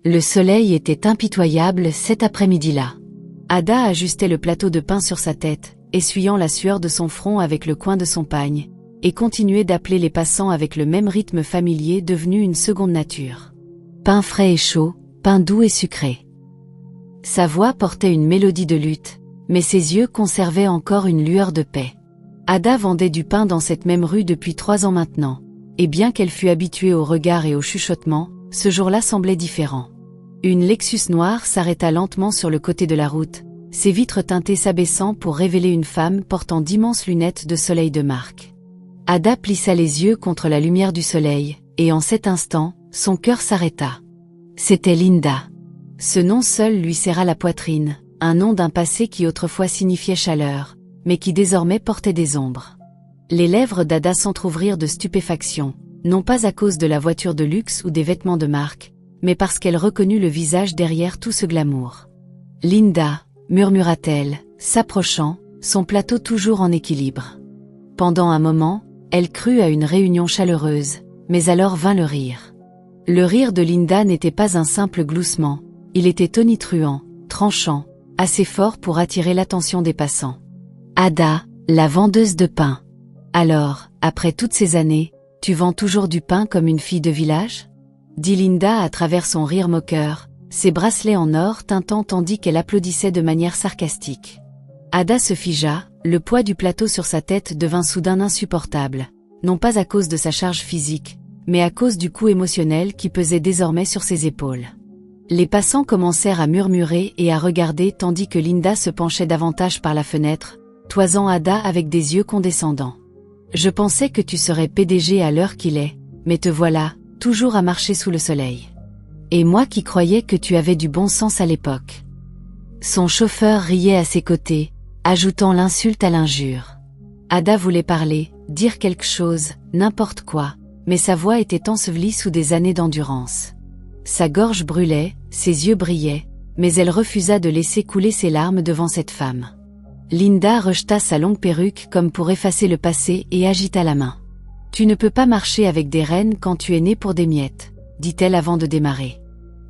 Le soleil était impitoyable cet après-midi-là. Ada ajustait le plateau de pain sur sa tête, essuyant la sueur de son front avec le coin de son pagne, et continuait d'appeler les passants avec le même rythme familier devenu une seconde nature. Pain frais et chaud, pain doux et sucré. Sa voix portait une mélodie de lutte, mais ses yeux conservaient encore une lueur de paix. Ada vendait du pain dans cette même rue depuis 3 ans maintenant, et bien qu'elle fût habituée au regard et au chuchotement, ce jour-là semblait différent. Une Lexus noire s'arrêta lentement sur le côté de la route, ses vitres teintées s'abaissant pour révéler une femme portant d'immenses lunettes de soleil de marque. Ada plissa les yeux contre la lumière du soleil, et en cet instant, son cœur s'arrêta. C'était Linda. Ce nom seul lui serra la poitrine, un nom d'un passé qui autrefois signifiait chaleur, mais qui désormais portait des ombres. Les lèvres d'Ada s'entr'ouvrirent de stupéfaction, non pas à cause de la voiture de luxe ou des vêtements de marque, mais parce qu'elle reconnut le visage derrière tout ce glamour. « Linda », murmura-t-elle, s'approchant, son plateau toujours en équilibre. Pendant un moment, elle crut à une réunion chaleureuse, mais alors vint le rire. Le rire de Linda n'était pas un simple gloussement, il était tonitruant, tranchant, assez fort pour attirer l'attention des passants. Ada, la vendeuse de pain. Alors, après toutes ces années, tu vends toujours du pain comme une fille de village ? Dit Linda à travers son rire moqueur, ses bracelets en or tintant tandis qu'elle applaudissait de manière sarcastique. Ada se figea, le poids du plateau sur sa tête devint soudain insupportable, non pas à cause de sa charge physique, mais à cause du coup émotionnel qui pesait désormais sur ses épaules. Les passants commencèrent à murmurer et à regarder tandis que Linda se penchait davantage par la fenêtre, toisant Ada avec des yeux condescendants. « Je pensais que tu serais PDG à l'heure qu'il est, mais te voilà, toujours à marcher sous le soleil. Et moi qui croyais que tu avais du bon sens à l'époque. » Son chauffeur riait à ses côtés, ajoutant l'insulte à l'injure. Ada voulait parler, dire quelque chose, n'importe quoi, mais sa voix était ensevelie sous des années d'endurance. Sa gorge brûlait, ses yeux brillaient, mais elle refusa de laisser couler ses larmes devant cette femme. Linda rejeta sa longue perruque comme pour effacer le passé et agita la main. « Tu ne peux pas marcher avec des rennes quand tu es né pour des miettes, » dit-elle avant de démarrer.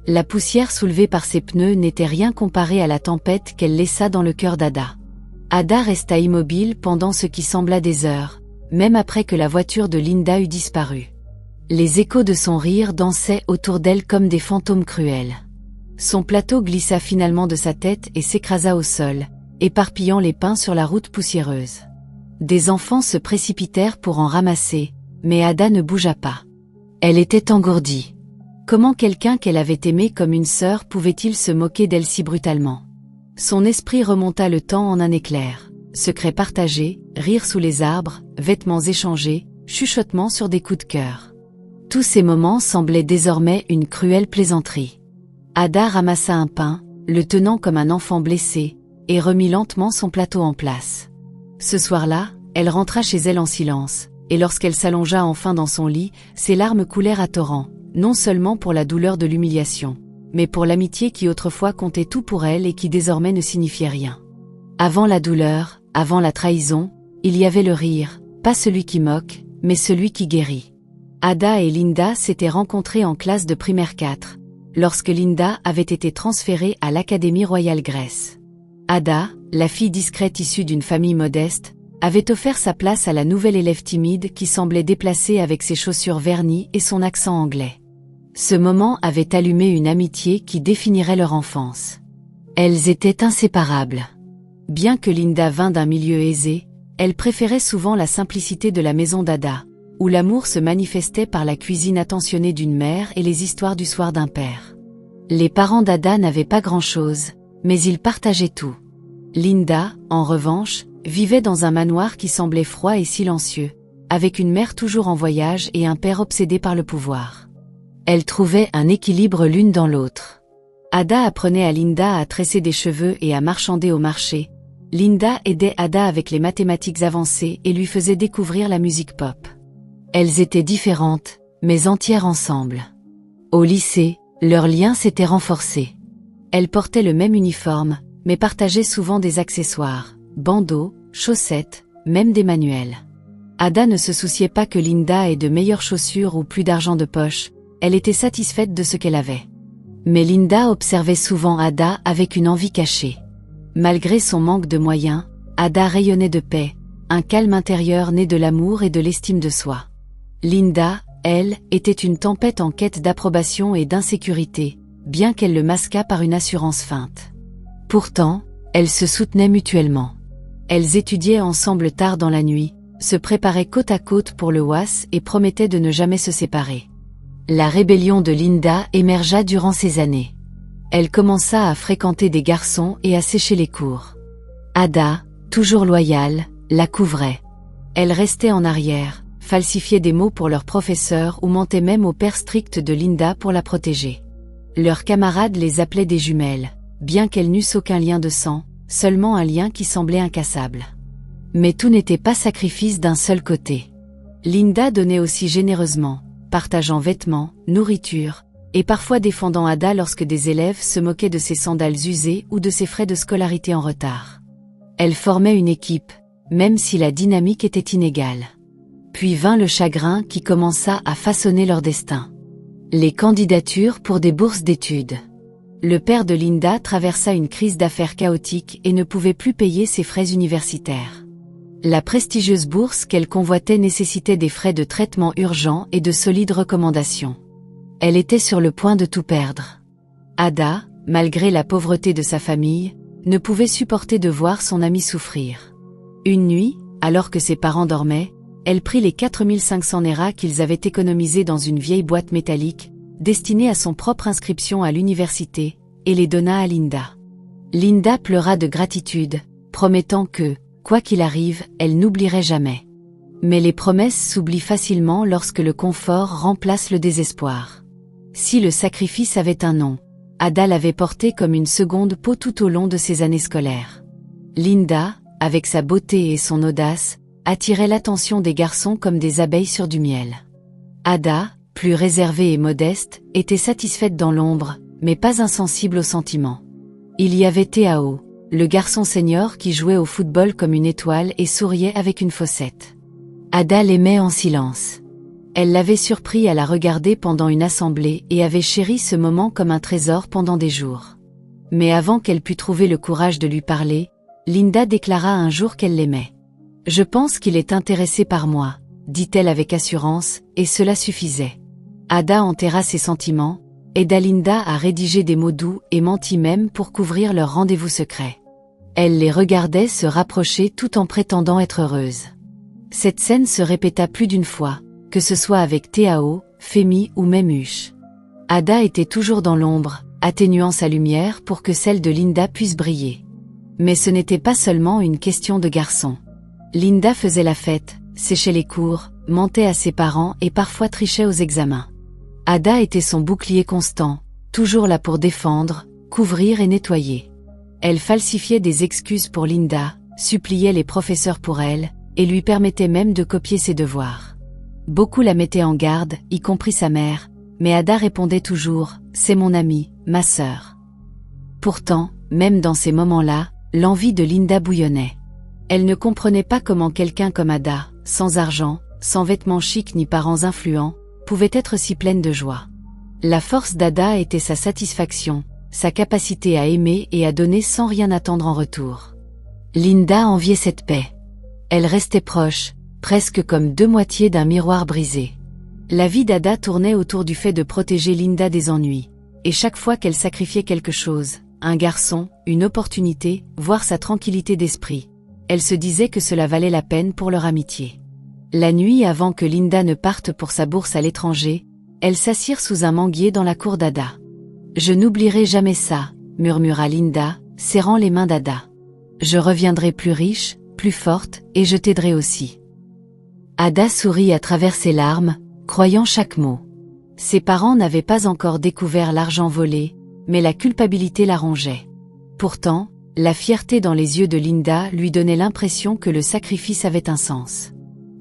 La poussière soulevée par ses pneus n'était rien comparée à la tempête qu'elle laissa dans le cœur d'Ada. Ada resta immobile pendant ce qui sembla des heures, même après que la voiture de Linda eut disparu. Les échos de son rire dansaient autour d'elle comme des fantômes cruels. Son plateau glissa finalement de sa tête et s'écrasa au sol, éparpillant les pains sur la route poussiéreuse. Des enfants se précipitèrent pour en ramasser, mais Ada ne bougea pas. Elle était engourdie. Comment quelqu'un qu'elle avait aimé comme une sœur pouvait-il se moquer d'elle si brutalement? Son esprit remonta le temps en un éclair. Secrets partagés, rires sous les arbres, vêtements échangés, chuchotements sur des coups de cœur. Tous ces moments semblaient désormais une cruelle plaisanterie. Ada ramassa un pain, le tenant comme un enfant blessé, et remit lentement son plateau en place. Ce soir-là, elle rentra chez elle en silence, et lorsqu'elle s'allongea enfin dans son lit, ses larmes coulèrent à torrents, non seulement pour la douleur de l'humiliation, mais pour l'amitié qui autrefois comptait tout pour elle et qui désormais ne signifiait rien. Avant la douleur, avant la trahison, il y avait le rire, pas celui qui moque, mais celui qui guérit. Ada et Linda s'étaient rencontrées en classe de primaire 4, lorsque Linda avait été transférée à l'Académie royale Grèce. Ada, la fille discrète issue d'une famille modeste, avait offert sa place à la nouvelle élève timide qui semblait déplacée avec ses chaussures vernies et son accent anglais. Ce moment avait allumé une amitié qui définirait leur enfance. Elles étaient inséparables. Bien que Linda vînt d'un milieu aisé, elle préférait souvent la simplicité de la maison d'Ada, où l'amour se manifestait par la cuisine attentionnée d'une mère et les histoires du soir d'un père. Les parents d'Ada n'avaient pas grand-chose, mais ils partageaient tout. Linda, en revanche, vivait dans un manoir qui semblait froid et silencieux, avec une mère toujours en voyage et un père obsédé par le pouvoir. Elles trouvaient un équilibre l'une dans l'autre. Ada apprenait à Linda à tresser des cheveux et à marchander au marché. Linda aidait Ada avec les mathématiques avancées et lui faisait découvrir la musique pop. Elles étaient différentes, mais entières ensemble. Au lycée, leur lien s'était renforcé. Elles portaient le même uniforme, mais partageaient souvent des accessoires, bandeaux, chaussettes, même des manuels. Ada ne se souciait pas que Linda ait de meilleures chaussures ou plus d'argent de poche, elle était satisfaite de ce qu'elle avait. Mais Linda observait souvent Ada avec une envie cachée. Malgré son manque de moyens, Ada rayonnait de paix, un calme intérieur né de l'amour et de l'estime de soi. Linda, elle, était une tempête en quête d'approbation et d'insécurité, bien qu'elle le masquât par une assurance feinte. Pourtant, elles se soutenaient mutuellement. Elles étudiaient ensemble tard dans la nuit, se préparaient côte à côte pour le WASS et promettaient de ne jamais se séparer. La rébellion de Linda émergea durant ces années. Elle commença à fréquenter des garçons et à sécher les cours. Ada, toujours loyale, la couvrait. Elle restait en arrière, falsifiait des mots pour leur professeur ou mentait même au père strict de Linda pour la protéger. Leurs camarades les appelaient des jumelles, bien qu'elles n'eussent aucun lien de sang, seulement un lien qui semblait incassable. Mais tout n'était pas sacrifice d'un seul côté. Linda donnait aussi généreusement, partageant vêtements, nourriture, et parfois défendant Ada lorsque des élèves se moquaient de ses sandales usées ou de ses frais de scolarité en retard. Elle formait une équipe, même si la dynamique était inégale. Puis vint le chagrin qui commença à façonner leur destin. Les candidatures pour des bourses d'études. Le père de Linda traversa une crise d'affaires chaotique et ne pouvait plus payer ses frais universitaires. La prestigieuse bourse qu'elle convoitait nécessitait des frais de traitement urgents et de solides recommandations. Elle était sur le point de tout perdre. Ada, malgré la pauvreté de sa famille, ne pouvait supporter de voir son amie souffrir. Une nuit, alors que ses parents dormaient, elle prit les 4500 Nera qu'ils avaient économisés dans une vieille boîte métallique, destinée à son propre inscription à l'université, et les donna à Linda. Linda pleura de gratitude, promettant que, quoi qu'il arrive, elle n'oublierait jamais. Mais les promesses s'oublient facilement lorsque le confort remplace le désespoir. Si le sacrifice avait un nom, Ada l'avait porté comme une seconde peau tout au long de ses années scolaires. Linda, avec sa beauté et son audace, attirait l'attention des garçons comme des abeilles sur du miel. Ada, plus réservée et modeste, était satisfaite dans l'ombre, mais pas insensible aux sentiments. Il y avait Théao, le garçon senior qui jouait au football comme une étoile et souriait avec une fossette. Ada l'aimait en silence. Elle l'avait surpris à la regarder pendant une assemblée et avait chéri ce moment comme un trésor pendant des jours. Mais avant qu'elle pût trouver le courage de lui parler, Linda déclara un jour qu'elle l'aimait. « Je pense qu'il est intéressé par moi », dit-elle avec assurance, et cela suffisait. Ada enterra ses sentiments, aida Linda à rédiger des mots doux et mentit même pour couvrir leur rendez-vous secret. Elle les regardait se rapprocher tout en prétendant être heureuse. Cette scène se répéta plus d'une fois, que ce soit avec Théao, Femi ou même Huche. Ada était toujours dans l'ombre, atténuant sa lumière pour que celle de Linda puisse briller. Mais ce n'était pas seulement une question de garçon. Linda faisait la fête, séchait les cours, mentait à ses parents et parfois trichait aux examens. Ada était son bouclier constant, toujours là pour défendre, couvrir et nettoyer. Elle falsifiait des excuses pour Linda, suppliait les professeurs pour elle, et lui permettait même de copier ses devoirs. Beaucoup la mettaient en garde, y compris sa mère, mais Ada répondait toujours « C'est mon amie, ma sœur ». Pourtant, même dans ces moments-là, l'envie de Linda bouillonnait. Elle ne comprenait pas comment quelqu'un comme Ada, sans argent, sans vêtements chics ni parents influents, pouvait être si pleine de joie. La force d'Ada était sa satisfaction, sa capacité à aimer et à donner sans rien attendre en retour. Linda enviait cette paix. Elle restait proche, presque comme deux moitiés d'un miroir brisé. La vie d'Ada tournait autour du fait de protéger Linda des ennuis, et chaque fois qu'elle sacrifiait quelque chose, un garçon, une opportunité, voire sa tranquillité d'esprit, elle se disait que cela valait la peine pour leur amitié. La nuit avant que Linda ne parte pour sa bourse à l'étranger, elles s'assirent sous un manguier dans la cour d'Ada. « Je n'oublierai jamais ça », murmura Linda, serrant les mains d'Ada. « Je reviendrai plus riche, plus forte, et je t'aiderai aussi. » Ada sourit à travers ses larmes, croyant chaque mot. Ses parents n'avaient pas encore découvert l'argent volé, mais la culpabilité la rongeait. Pourtant, la fierté dans les yeux de Linda lui donnait l'impression que le sacrifice avait un sens.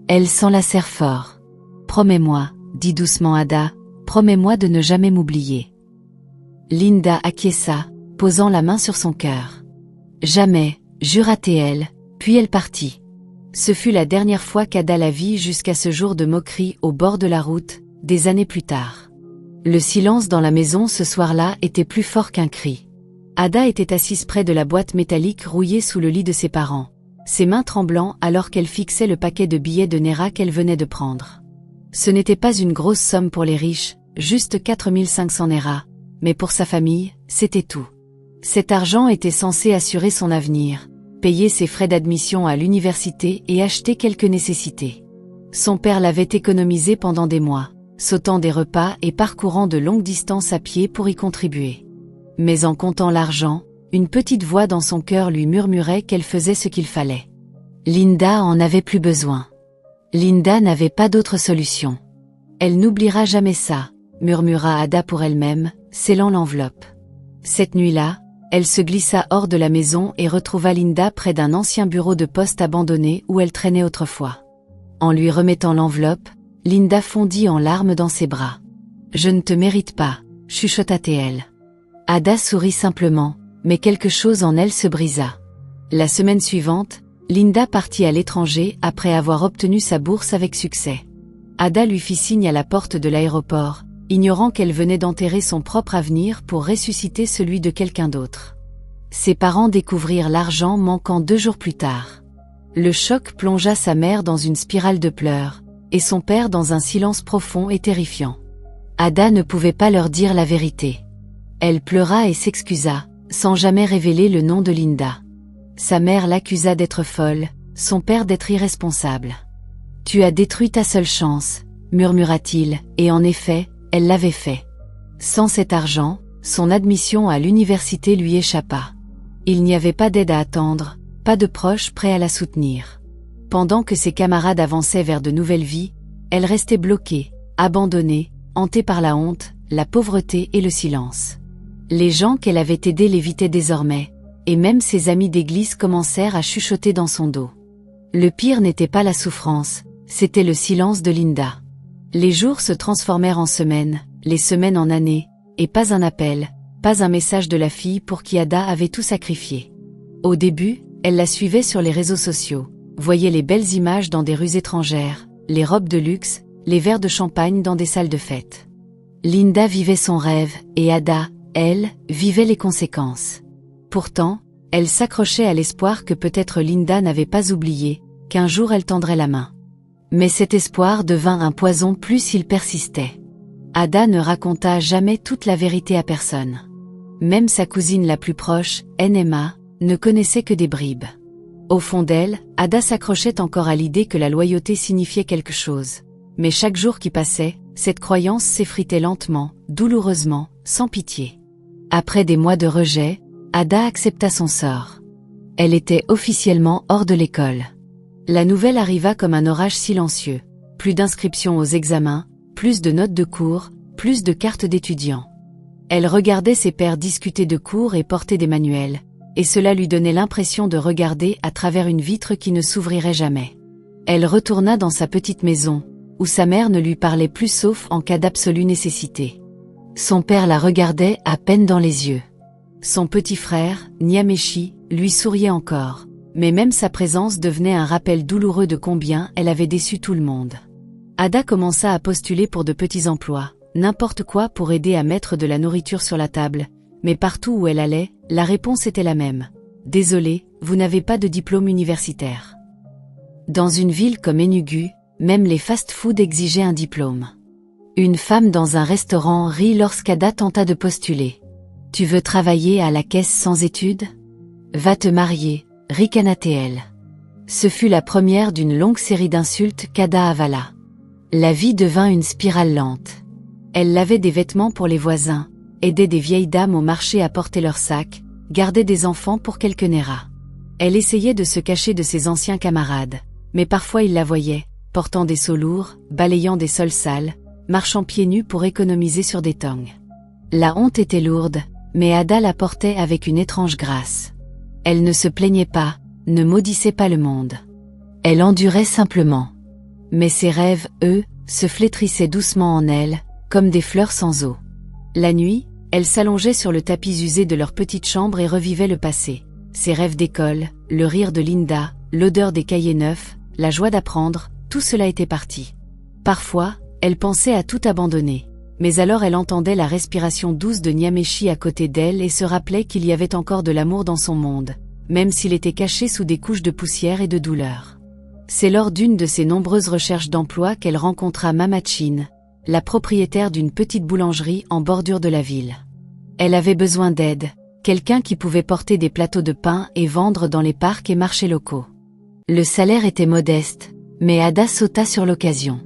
Elle s'enlacèrent fort. « Promets-moi, » dit doucement Ada, « promets-moi de ne jamais m'oublier. » Linda acquiesça, posant la main sur son cœur. « Jamais, » jura-t-elle, puis elle partit. Ce fut la dernière fois qu'Ada la vit jusqu'à ce jour de moquerie au bord de la route, des années plus tard. Le silence dans la maison ce soir-là était plus fort qu'un cri. Ada était assise près de la boîte métallique rouillée sous le lit de ses parents, ses mains tremblant alors qu'elle fixait le paquet de billets de Nera qu'elle venait de prendre. Ce n'était pas une grosse somme pour les riches, juste 4500 Nera, mais pour sa famille, c'était tout. Cet argent était censé assurer son avenir, payer ses frais d'admission à l'université et acheter quelques nécessités. Son père l'avait économisé pendant des mois, sautant des repas et parcourant de longues distances à pied pour y contribuer. Mais en comptant l'argent, une petite voix dans son cœur lui murmurait qu'elle faisait ce qu'il fallait. Linda en avait plus besoin. Linda n'avait pas d'autre solution. Elle n'oubliera jamais ça, murmura Ada pour elle-même, scellant l'enveloppe. Cette nuit-là, elle se glissa hors de la maison et retrouva Linda près d'un ancien bureau de poste abandonné où elle traînait autrefois. En lui remettant l'enveloppe, Linda fondit en larmes dans ses bras. « Je ne te mérite pas », chuchota-t-elle. Ada sourit simplement, mais quelque chose en elle se brisa. La semaine suivante, Linda partit à l'étranger après avoir obtenu sa bourse avec succès. Ada lui fit signe à la porte de l'aéroport, ignorant qu'elle venait d'enterrer son propre avenir pour ressusciter celui de quelqu'un d'autre. Ses parents découvrirent l'argent manquant 2 jours plus tard. Le choc plongea sa mère dans une spirale de pleurs, et son père dans un silence profond et terrifiant. Ada ne pouvait pas leur dire la vérité. Elle pleura et s'excusa, sans jamais révéler le nom de Linda. Sa mère l'accusa d'être folle, son père d'être irresponsable. « Tu as détruit ta seule chance », murmura-t-il, et en effet, elle l'avait fait. Sans cet argent, son admission à l'université lui échappa. Il n'y avait pas d'aide à attendre, pas de proches prêts à la soutenir. Pendant que ses camarades avançaient vers de nouvelles vies, elle restait bloquée, abandonnée, hantée par la honte, la pauvreté et le silence. Les gens qu'elle avait aidés l'évitaient désormais, et même ses amis d'église commencèrent à chuchoter dans son dos. Le pire n'était pas la souffrance, c'était le silence de Linda. Les jours se transformèrent en semaines, les semaines en années, et pas un appel, pas un message de la fille pour qui Ada avait tout sacrifié. Au début, elle la suivait sur les réseaux sociaux, voyait les belles images dans des rues étrangères, les robes de luxe, les verres de champagne dans des salles de fête. Linda vivait son rêve, et Ada, elle, vivait les conséquences. Pourtant, elle s'accrochait à l'espoir que peut-être Linda n'avait pas oublié, qu'un jour elle tendrait la main. Mais cet espoir devint un poison plus s'il persistait. Ada ne raconta jamais toute la vérité à personne. Même sa cousine la plus proche, Emma, ne connaissait que des bribes. Au fond d'elle, Ada s'accrochait encore à l'idée que la loyauté signifiait quelque chose. Mais chaque jour qui passait, cette croyance s'effritait lentement, douloureusement, sans pitié. Après des mois de rejet, Ada accepta son sort. Elle était officiellement hors de l'école. La nouvelle arriva comme un orage silencieux. Plus d'inscriptions aux examens, plus de notes de cours, plus de cartes d'étudiants. Elle regardait ses pairs discuter de cours et porter des manuels, et cela lui donnait l'impression de regarder à travers une vitre qui ne s'ouvrirait jamais. Elle retourna dans sa petite maison, où sa mère ne lui parlait plus sauf en cas d'absolue nécessité. Son père la regardait à peine dans les yeux. Son petit frère, Nyameshi, lui souriait encore, mais même sa présence devenait un rappel douloureux de combien elle avait déçu tout le monde. Ada commença à postuler pour de petits emplois, n'importe quoi pour aider à mettre de la nourriture sur la table, mais partout où elle allait, la réponse était la même. « Désolée, vous n'avez pas de diplôme universitaire. » Dans une ville comme Enugu, même les fast-foods exigeaient un diplôme. Une femme dans un restaurant rit lorsqu'Ada tenta de postuler. « Tu veux travailler à la caisse sans études ? Va te marier, ricana-t-elle. » Ce fut la première d'une longue série d'insultes qu'Ada avala. La vie devint une spirale lente. Elle lavait des vêtements pour les voisins, aidait des vieilles dames au marché à porter leurs sacs, gardait des enfants pour quelques Nera. Elle essayait de se cacher de ses anciens camarades, mais parfois ils la voyaient, portant des seaux lourds, balayant des sols sales, marchant pieds nus pour économiser sur des tongs. La honte était lourde, mais Ada la portait avec une étrange grâce. Elle ne se plaignait pas, ne maudissait pas le monde. Elle endurait simplement. Mais ses rêves, eux, se flétrissaient doucement en elle, comme des fleurs sans eau. La nuit, elle s'allongeait sur le tapis usé de leur petite chambre et revivait le passé. Ses rêves d'école, le rire de Linda, l'odeur des cahiers neufs, la joie d'apprendre, tout cela était parti. Parfois, elle pensait à tout abandonner. Mais alors elle entendait la respiration douce de Nyameshi à côté d'elle et se rappelait qu'il y avait encore de l'amour dans son monde, même s'il était caché sous des couches de poussière et de douleur. C'est lors d'une de ses nombreuses recherches d'emploi qu'elle rencontra Mamachin, la propriétaire d'une petite boulangerie en bordure de la ville. Elle avait besoin d'aide, quelqu'un qui pouvait porter des plateaux de pain et vendre dans les parcs et marchés locaux. Le salaire était modeste, mais Ada sauta sur l'occasion.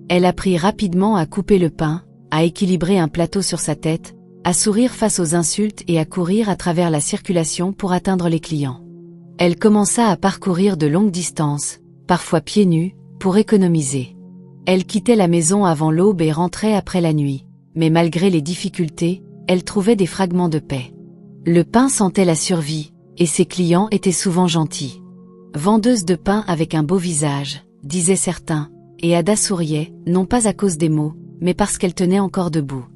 Elle apprit rapidement à couper le pain, à équilibrer un plateau sur sa tête, à sourire face aux insultes et à courir à travers la circulation pour atteindre les clients. Elle commença à parcourir de longues distances, parfois pieds nus, pour économiser. Elle quittait la maison avant l'aube et rentrait après la nuit, mais malgré les difficultés, elle trouvait des fragments de paix. Le pain sentait la survie, et ses clients étaient souvent gentils. Vendeuse de pain avec un beau visage, disaient certains, et Ada souriait, non pas à cause des mots, mais parce qu'elle tenait encore debout.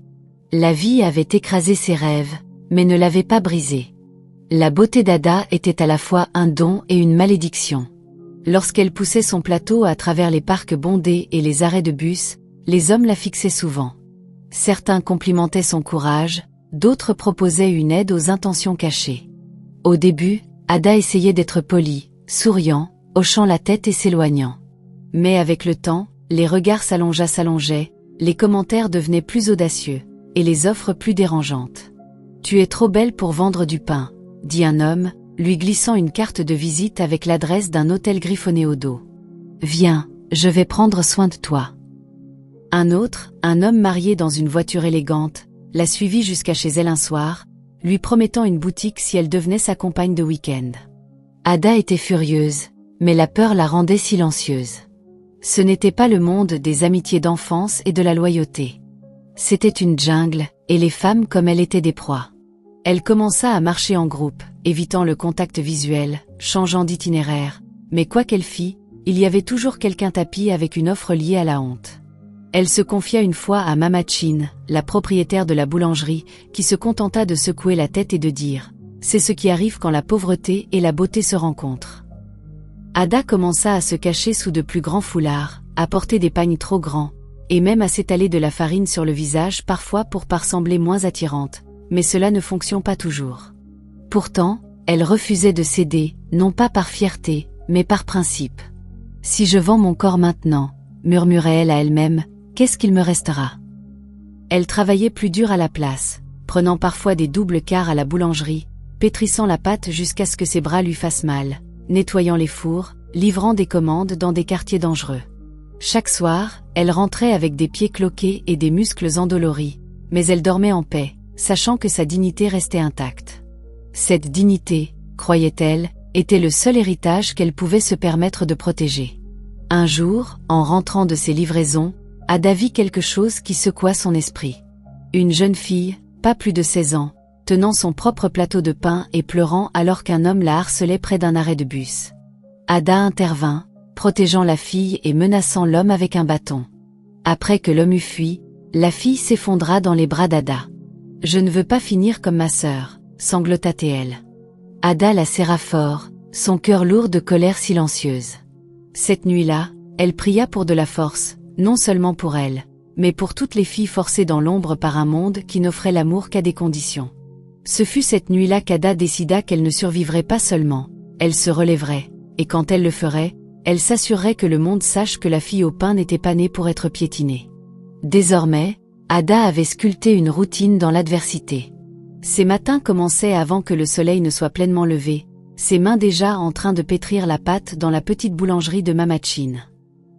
La vie avait écrasé ses rêves, mais ne l'avait pas brisé. La beauté d'Ada était à la fois un don et une malédiction. Lorsqu'elle poussait son plateau à travers les parcs bondés et les arrêts de bus, les hommes la fixaient souvent. Certains complimentaient son courage, d'autres proposaient une aide aux intentions cachées. Au début, Ada essayait d'être polie, souriant, hochant la tête et s'éloignant. Mais avec le temps, les regards s'allongeaient, les commentaires devenaient plus audacieux, et les offres plus dérangeantes. « Tu es trop belle pour vendre du pain », dit un homme, lui glissant une carte de visite avec l'adresse d'un hôtel griffonné au dos. « Viens, je vais prendre soin de toi. » Un autre, un homme marié dans une voiture élégante, la suivit jusqu'à chez elle un soir, lui promettant une boutique si elle devenait sa compagne de week-end. Ada était furieuse, mais la peur la rendait silencieuse. Ce n'était pas le monde des amitiés d'enfance et de la loyauté. C'était une jungle, et les femmes comme elle étaient des proies. Elle commença à marcher en groupe, évitant le contact visuel, changeant d'itinéraire, mais quoi qu'elle fît, il y avait toujours quelqu'un tapis avec une offre liée à la honte. Elle se confia une fois à Mamachin, la propriétaire de la boulangerie, qui se contenta de secouer la tête et de dire « C'est ce qui arrive quand la pauvreté et la beauté se rencontrent ». Ada commença à se cacher sous de plus grands foulards, à porter des pagnes trop grands, et même à s'étaler de la farine sur le visage parfois pour sembler moins attirante, mais cela ne fonctionne pas toujours. Pourtant, elle refusait de céder, non pas par fierté, mais par principe. « Si je vends mon corps maintenant, murmurait-elle à elle-même, qu'est-ce qu'il me restera ?» Elle travaillait plus dur à la place, prenant parfois des doubles quarts à la boulangerie, pétrissant la pâte jusqu'à ce que ses bras lui fassent mal, nettoyant les fours, livrant des commandes dans des quartiers dangereux. Chaque soir, elle rentrait avec des pieds cloqués et des muscles endoloris, mais elle dormait en paix, sachant que sa dignité restait intacte. Cette dignité, croyait-elle, était le seul héritage qu'elle pouvait se permettre de protéger. Un jour, en rentrant de ses livraisons, Ada vit quelque chose qui secoua son esprit. Une jeune fille, pas plus de 16 ans, tenant son propre plateau de pain et pleurant alors qu'un homme la harcelait près d'un arrêt de bus. Ada intervint, protégeant la fille et menaçant l'homme avec un bâton. Après que l'homme eut fui, la fille s'effondra dans les bras d'Ada. « Je ne veux pas finir comme ma sœur », sanglota-t-elle. Ada la serra fort, son cœur lourd de colère silencieuse. Cette nuit-là, elle pria pour de la force, non seulement pour elle, mais pour toutes les filles forcées dans l'ombre par un monde qui n'offrait l'amour qu'à des conditions. Ce fut cette nuit-là qu'Ada décida qu'elle ne survivrait pas seulement, elle se relèverait, et quand elle le ferait, elle s'assurerait que le monde sache que la fille au pain n'était pas née pour être piétinée. Désormais, Ada avait sculpté une routine dans l'adversité. Ses matins commençaient avant que le soleil ne soit pleinement levé, ses mains déjà en train de pétrir la pâte dans la petite boulangerie de Mamachin.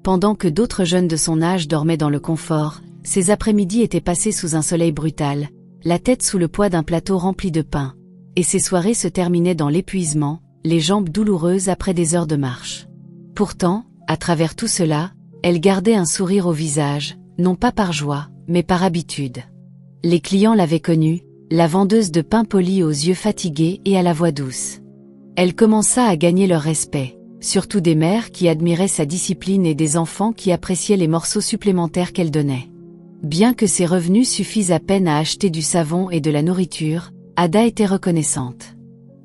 Pendant que d'autres jeunes de son âge dormaient dans le confort, ses après-midi étaient passés sous un soleil brutal, la tête sous le poids d'un plateau rempli de pain, et ses soirées se terminaient dans l'épuisement, les jambes douloureuses après des heures de marche. Pourtant, à travers tout cela, elle gardait un sourire au visage, non pas par joie, mais par habitude. Les clients l'avaient connue, la vendeuse de pain poli aux yeux fatigués et à la voix douce. Elle commença à gagner leur respect, surtout des mères qui admiraient sa discipline et des enfants qui appréciaient les morceaux supplémentaires qu'elle donnait. Bien que ses revenus suffisent à peine à acheter du savon et de la nourriture, Ada était reconnaissante.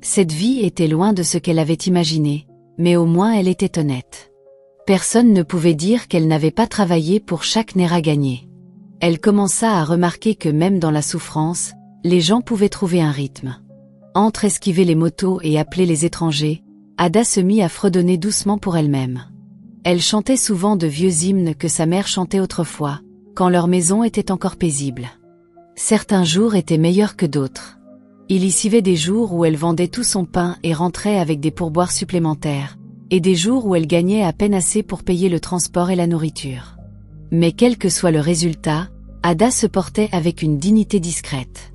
Cette vie était loin de ce qu'elle avait imaginé, mais au moins elle était honnête. Personne ne pouvait dire qu'elle n'avait pas travaillé pour chaque nerf à gagner. Elle commença à remarquer que même dans la souffrance, les gens pouvaient trouver un rythme. Entre esquiver les motos et appeler les étrangers, Ada se mit à fredonner doucement pour elle-même. Elle chantait souvent de vieux hymnes que sa mère chantait autrefois, quand leur maison était encore paisible. Certains jours étaient meilleurs que d'autres. Il y suivait des jours où elle vendait tout son pain et rentrait avec des pourboires supplémentaires, et des jours où elle gagnait à peine assez pour payer le transport et la nourriture. Mais quel que soit le résultat, Ada se portait avec une dignité discrète.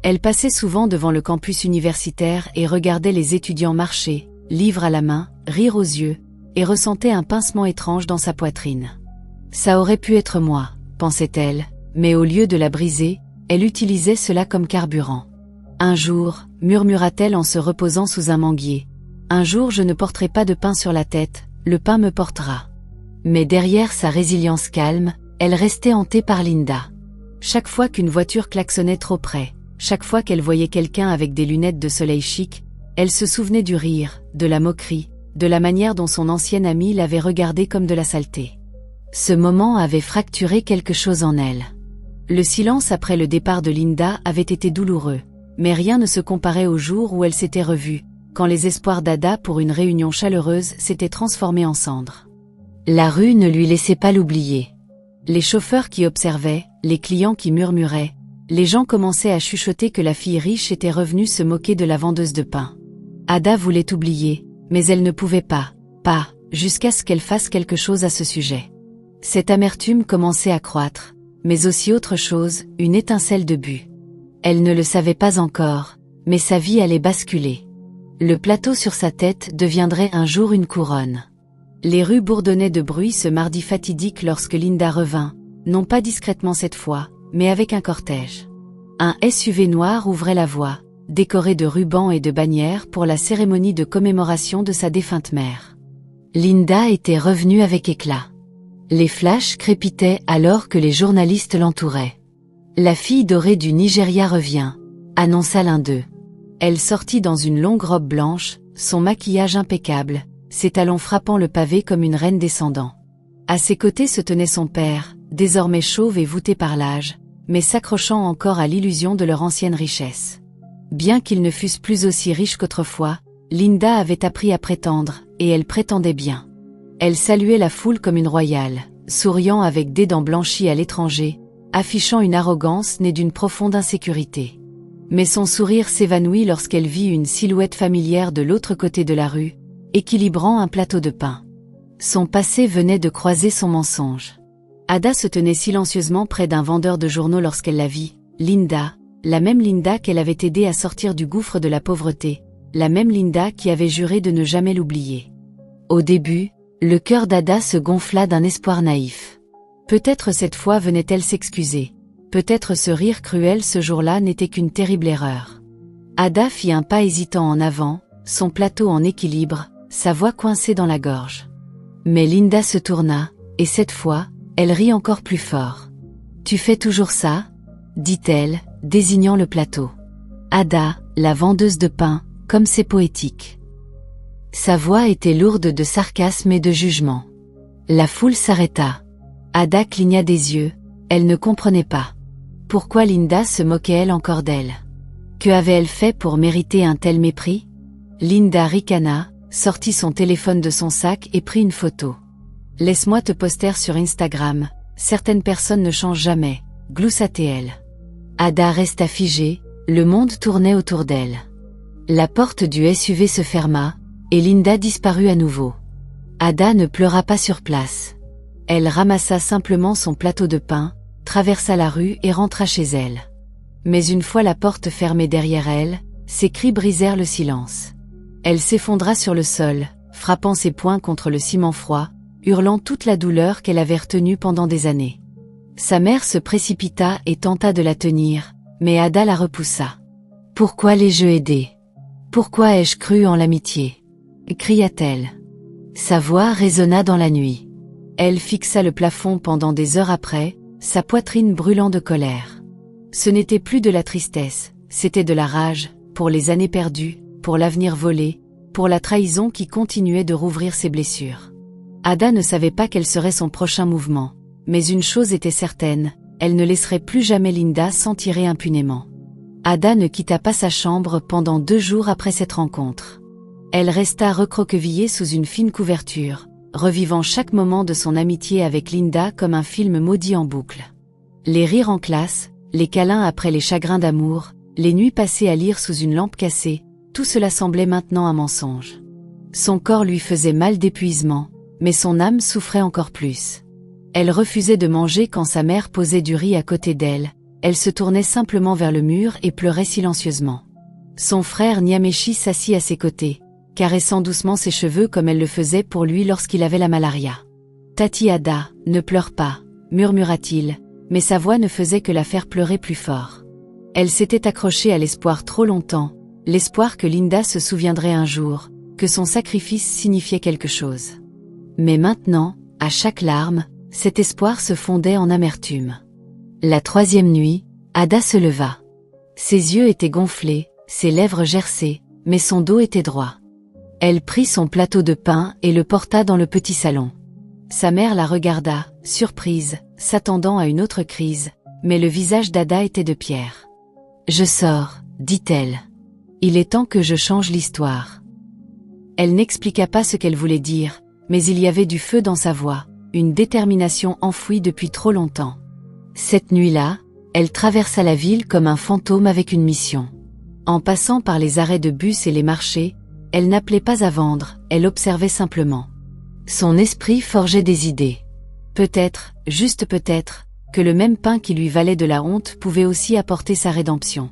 Elle passait souvent devant le campus universitaire et regardait les étudiants marcher, livre à la main, rire aux yeux, et ressentait un pincement étrange dans sa poitrine. Ça aurait pu être moi, pensait-elle, mais au lieu de la briser, elle utilisait cela comme carburant. Un jour, murmura-t-elle en se reposant sous un manguier, un jour je ne porterai pas de pain sur la tête, le pain me portera. Mais derrière sa résilience calme, elle restait hantée par Linda. Chaque fois qu'une voiture klaxonnait trop près, chaque fois qu'elle voyait quelqu'un avec des lunettes de soleil chic, elle se souvenait du rire, de la moquerie, de la manière dont son ancienne amie l'avait regardée comme de la saleté. Ce moment avait fracturé quelque chose en elle. Le silence après le départ de Linda avait été douloureux, mais rien ne se comparait au jour où elle s'était revue, quand les espoirs d'Ada pour une réunion chaleureuse s'étaient transformés en cendres. La rue ne lui laissait pas l'oublier. Les chauffeurs qui observaient, les clients qui murmuraient, les gens commençaient à chuchoter que la fille riche était revenue se moquer de la vendeuse de pain. Ada voulait oublier, mais elle ne pouvait pas, jusqu'à ce qu'elle fasse quelque chose à ce sujet. Cette amertume commençait à croître, mais aussi autre chose, une étincelle de but. Elle ne le savait pas encore, mais sa vie allait basculer. Le plateau sur sa tête deviendrait un jour une couronne. Les rues bourdonnaient de bruit ce mardi fatidique lorsque Linda revint, non pas discrètement cette fois, mais avec un cortège. Un SUV noir ouvrait la voie, décoré de rubans et de bannières pour la cérémonie de commémoration de sa défunte mère. Linda était revenue avec éclat. Les flashs crépitaient alors que les journalistes l'entouraient. La fille dorée du Nigeria revient, annonça l'un d'eux. Elle sortit dans une longue robe blanche, son maquillage impeccable, ses talons frappant le pavé comme une reine descendant. À ses côtés se tenait son père, désormais chauve et voûté par l'âge, mais s'accrochant encore à l'illusion de leur ancienne richesse. Bien qu'ils ne fussent plus aussi riches qu'autrefois, Linda avait appris à prétendre, et elle prétendait bien. Elle saluait la foule comme une royale, souriant avec des dents blanchies à l'étranger, affichant une arrogance née d'une profonde insécurité. Mais son sourire s'évanouit lorsqu'elle vit une silhouette familière de l'autre côté de la rue, équilibrant un plateau de pain. Son passé venait de croiser son mensonge. Ada se tenait silencieusement près d'un vendeur de journaux lorsqu'elle la vit, Linda, la même Linda qu'elle avait aidé à sortir du gouffre de la pauvreté, la même Linda qui avait juré de ne jamais l'oublier. Au début, le cœur d'Ada se gonfla d'un espoir naïf. Peut-être cette fois venait-elle s'excuser. Peut-être ce rire cruel ce jour-là n'était qu'une terrible erreur. Ada fit un pas hésitant en avant, son plateau en équilibre, sa voix coincée dans la gorge. Mais Linda se tourna, et cette fois, elle rit encore plus fort. « Tu fais toujours ça ?» dit-elle, désignant le plateau. Ada, la vendeuse de pain, comme c'est poétique. Sa voix était lourde de sarcasme et de jugement. La foule s'arrêta. Ada cligna des yeux, elle ne comprenait pas. Pourquoi Linda se moquait-elle encore d'elle? Que avait-elle fait pour mériter un tel mépris? Linda ricana, sortit son téléphone de son sac et prit une photo. « Laisse-moi te poster sur Instagram, certaines personnes ne changent jamais », gloussa-t-elle. Ada resta figée, le monde tournait autour d'elle. La porte du SUV se ferma, et Linda disparut à nouveau. Ada ne pleura pas sur place. Elle ramassa simplement son plateau de pain, traversa la rue et rentra chez elle. Mais une fois la porte fermée derrière elle, ses cris brisèrent le silence. Elle s'effondra sur le sol, frappant ses poings contre le ciment froid, hurlant toute la douleur qu'elle avait retenue pendant des années. Sa mère se précipita et tenta de la tenir, mais Ada la repoussa. « Pourquoi l'ai-je aidée? Pourquoi ai-je cru en l'amitié ?» cria-t-elle. Sa voix résonna dans la nuit. Elle fixa le plafond pendant des heures après, sa poitrine brûlant de colère. Ce n'était plus de la tristesse, c'était de la rage, pour les années perdues, pour l'avenir volé, pour la trahison qui continuait de rouvrir ses blessures. Ada ne savait pas quel serait son prochain mouvement, mais une chose était certaine, elle ne laisserait plus jamais Linda s'en tirer impunément. Ada ne quitta pas sa chambre pendant 2 jours après cette rencontre. Elle resta recroquevillée sous une fine couverture, revivant chaque moment de son amitié avec Linda comme un film maudit en boucle. Les rires en classe, les câlins après les chagrins d'amour, les nuits passées à lire sous une lampe cassée, tout cela semblait maintenant un mensonge. Son corps lui faisait mal d'épuisement, mais son âme souffrait encore plus. Elle refusait de manger quand sa mère posait du riz à côté d'elle, elle se tournait simplement vers le mur et pleurait silencieusement. Son frère Nyameshi s'assit à ses côtés, caressant doucement ses cheveux comme elle le faisait pour lui lorsqu'il avait la malaria. « Tati Ada, ne pleure pas », murmura-t-il, mais sa voix ne faisait que la faire pleurer plus fort. Elle s'était accrochée à l'espoir trop longtemps, l'espoir que Linda se souviendrait un jour, que son sacrifice signifiait quelque chose. Mais maintenant, à chaque larme, cet espoir se fondait en amertume. La 3e nuit, Ada se leva. Ses yeux étaient gonflés, ses lèvres gercées, mais son dos était droit. Elle prit son plateau de pain et le porta dans le petit salon. Sa mère la regarda, surprise, s'attendant à une autre crise, mais le visage d'Ada était de pierre. « Je sors, dit-elle. Il est temps que je change l'histoire. » Elle n'expliqua pas ce qu'elle voulait dire, mais il y avait du feu dans sa voix, une détermination enfouie depuis trop longtemps. Cette nuit-là, elle traversa la ville comme un fantôme avec une mission. En passant par les arrêts de bus et les marchés, elle n'appelait pas à vendre, elle observait simplement. Son esprit forgeait des idées. Peut-être, juste peut-être, que le même pain qui lui valait de la honte pouvait aussi apporter sa rédemption.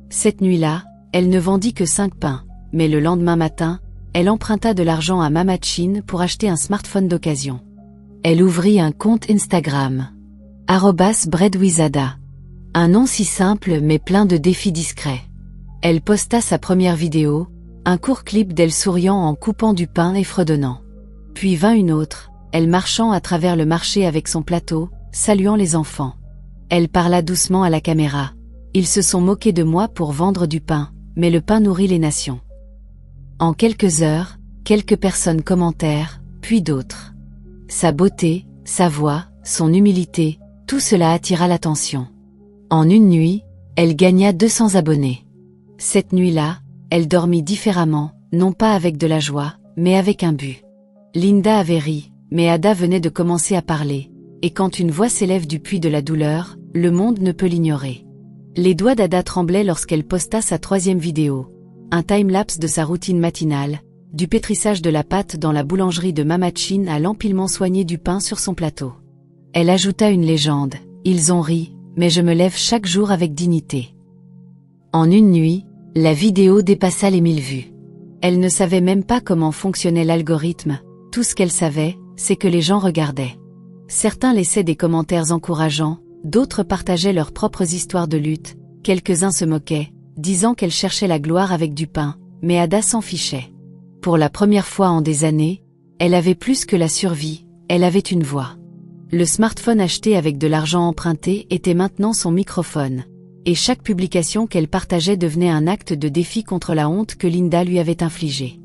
Cette nuit-là, elle ne vendit que 5 pains, mais le lendemain matin, elle emprunta de l'argent à Mama Chin pour acheter un smartphone d'occasion. Elle ouvrit un compte Instagram. @breadwithada. Un nom si simple mais plein de défis discrets. Elle posta sa première vidéo, un court clip d'elle souriant en coupant du pain et fredonnant. Puis vint une autre, elle marchant à travers le marché avec son plateau, saluant les enfants. Elle parla doucement à la caméra. Ils se sont moqués de moi pour vendre du pain, mais le pain nourrit les nations. En quelques heures, quelques personnes commentèrent, puis d'autres. Sa beauté, sa voix, son humilité, tout cela attira l'attention. En une nuit, elle gagna 200 abonnés. Cette nuit-là, elle dormit différemment, non pas avec de la joie, mais avec un but. Linda avait ri, mais Ada venait de commencer à parler, et quand une voix s'élève du puits de la douleur, le monde ne peut l'ignorer. Les doigts d'Ada tremblaient lorsqu'elle posta sa 3e vidéo, un time-lapse de sa routine matinale, du pétrissage de la pâte dans la boulangerie de Mama Chin à l'empilement soigné du pain sur son plateau. Elle ajouta une légende, « Ils ont ri, mais je me lève chaque jour avec dignité. » En une nuit, la vidéo dépassa les 1000 vues. Elle ne savait même pas comment fonctionnait l'algorithme, tout ce qu'elle savait, c'est que les gens regardaient. Certains laissaient des commentaires encourageants, d'autres partageaient leurs propres histoires de lutte, quelques-uns se moquaient, disant qu'elle cherchait la gloire avec du pain, mais Ada s'en fichait. Pour la première fois en des années, elle avait plus que la survie, elle avait une voix. Le smartphone acheté avec de l'argent emprunté était maintenant son microphone, et chaque publication qu'elle partageait devenait un acte de défi contre la honte que Linda lui avait infligée.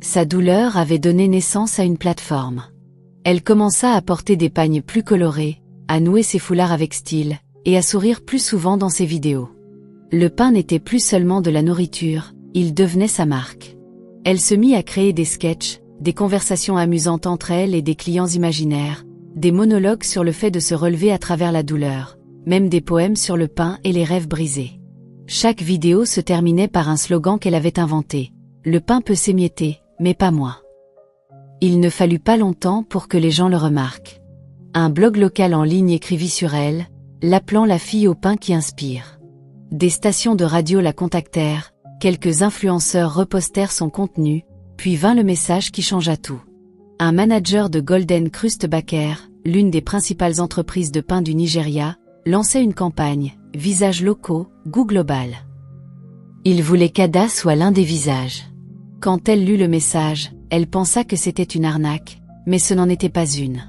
Sa douleur avait donné naissance à une plateforme. Elle commença à porter des pagnes plus colorées, à nouer ses foulards avec style, et à sourire plus souvent dans ses vidéos. Le pain n'était plus seulement de la nourriture, il devenait sa marque. Elle se mit à créer des sketchs, des conversations amusantes entre elle et des clients imaginaires, des monologues sur le fait de se relever à travers la douleur, même des poèmes sur le pain et les rêves brisés. Chaque vidéo se terminait par un slogan qu'elle avait inventé. Le pain peut s'émietter, mais pas moi. Il ne fallut pas longtemps pour que les gens le remarquent. Un blog local en ligne écrivit sur elle, l'appelant la fille au pain qui inspire. Des stations de radio la contactèrent, quelques influenceurs repostèrent son contenu, puis vint le message qui changea tout. Un manager de Golden Krust Baker, l'une des principales entreprises de pain du Nigeria, lançait une campagne, visages locaux, goût global. Il voulait qu'Ada soit l'un des visages. Quand elle lut le message, elle pensa que c'était une arnaque, mais ce n'en était pas une.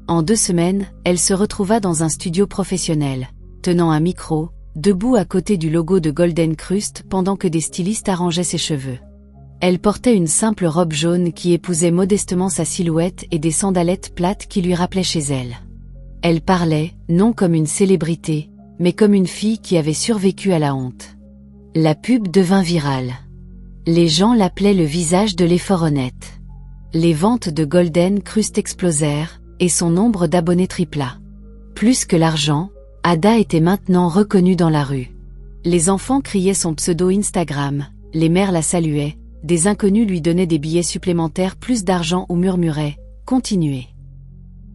En 2 semaines, elle se retrouva dans un studio professionnel, tenant un micro, debout à côté du logo de Golden Krust pendant que des stylistes arrangeaient ses cheveux. Elle portait une simple robe jaune qui épousait modestement sa silhouette et des sandalettes plates qui lui rappelaient chez elle. Elle parlait, non comme une célébrité, mais comme une fille qui avait survécu à la honte. La pub devint virale. Les gens l'appelaient le visage de l'effort honnête. Les ventes de Golden Krust explosèrent, et son nombre d'abonnés tripla. Plus que l'argent, Ada était maintenant reconnue dans la rue. Les enfants criaient son pseudo Instagram, les mères la saluaient, des inconnus lui donnaient des billets supplémentaires, plus d'argent, ou murmuraient « Continuez ».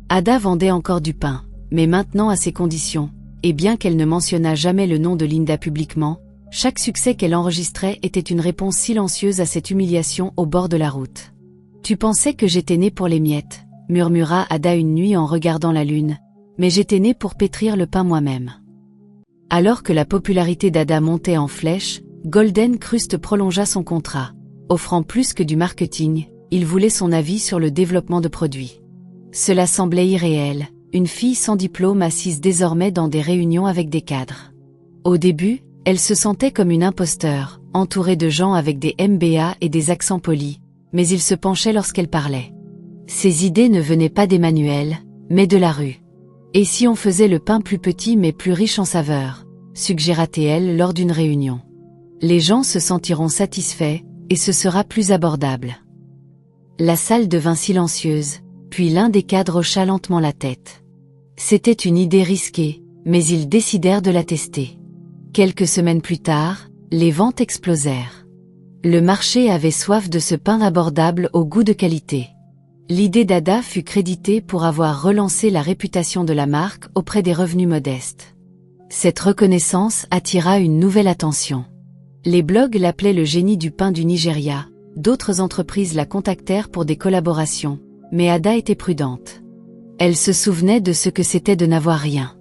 Ada vendait encore du pain, mais maintenant à ses conditions, et bien qu'elle ne mentionnât jamais le nom de Linda publiquement, chaque succès qu'elle enregistrait était une réponse silencieuse à cette humiliation au bord de la route. « Tu pensais que j'étais née pour les miettes », murmura Ada une nuit en regardant la lune, « mais j'étais née pour pétrir le pain moi-même ». Alors que la popularité d'Ada montait en flèche, Golden Krust prolongea son contrat. Offrant plus que du marketing, il voulait son avis sur le développement de produits. Cela semblait irréel, une fille sans diplôme assise désormais dans des réunions avec des cadres. Au début, elle se sentait comme une imposteur, entourée de gens avec des MBA et des accents polis, mais ils se penchaient lorsqu'elle parlait. Ses idées ne venaient pas d'Emmanuel, mais de la rue. « Et si on faisait le pain plus petit mais plus riche en saveurs ?» suggéra-t-elle lors d'une réunion. « Les gens se sentiront satisfaits, et ce sera plus abordable. » La salle devint silencieuse, puis l'un des cadres hocha lentement la tête. C'était une idée risquée, mais ils décidèrent de la tester. Quelques semaines plus tard, les ventes explosèrent. Le marché avait soif de ce pain abordable au goût de qualité. L'idée d'Ada fut créditée pour avoir relancé la réputation de la marque auprès des revenus modestes. Cette reconnaissance attira une nouvelle attention. Les blogs l'appelaient le génie du pain du Nigeria, d'autres entreprises la contactèrent pour des collaborations, mais Ada était prudente. Elle se souvenait de ce que c'était de n'avoir rien.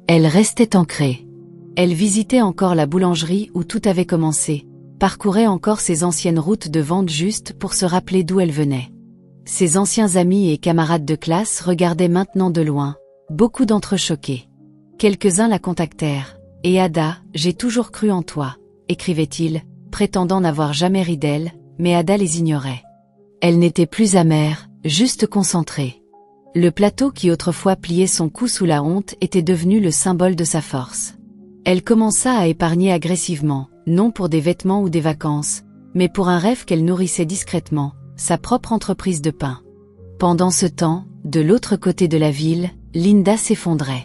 Elle restait ancrée. Elle visitait encore la boulangerie où tout avait commencé, parcourait encore ses anciennes routes de vente juste pour se rappeler d'où elle venait. Ses anciens amis et camarades de classe regardaient maintenant de loin, beaucoup d'entre eux choqués. Quelques-uns la contactèrent. « Et Ada, j'ai toujours cru en toi », écrivait-il, prétendant n'avoir jamais ri d'elle, mais Ada les ignorait. Elle n'était plus amère, juste concentrée. Le plateau qui autrefois pliait son cou sous la honte était devenu le symbole de sa force. Elle commença à épargner agressivement, non pour des vêtements ou des vacances, mais pour un rêve qu'elle nourrissait discrètement, sa propre entreprise de pain. Pendant ce temps, de l'autre côté de la ville, Linda s'effondrait.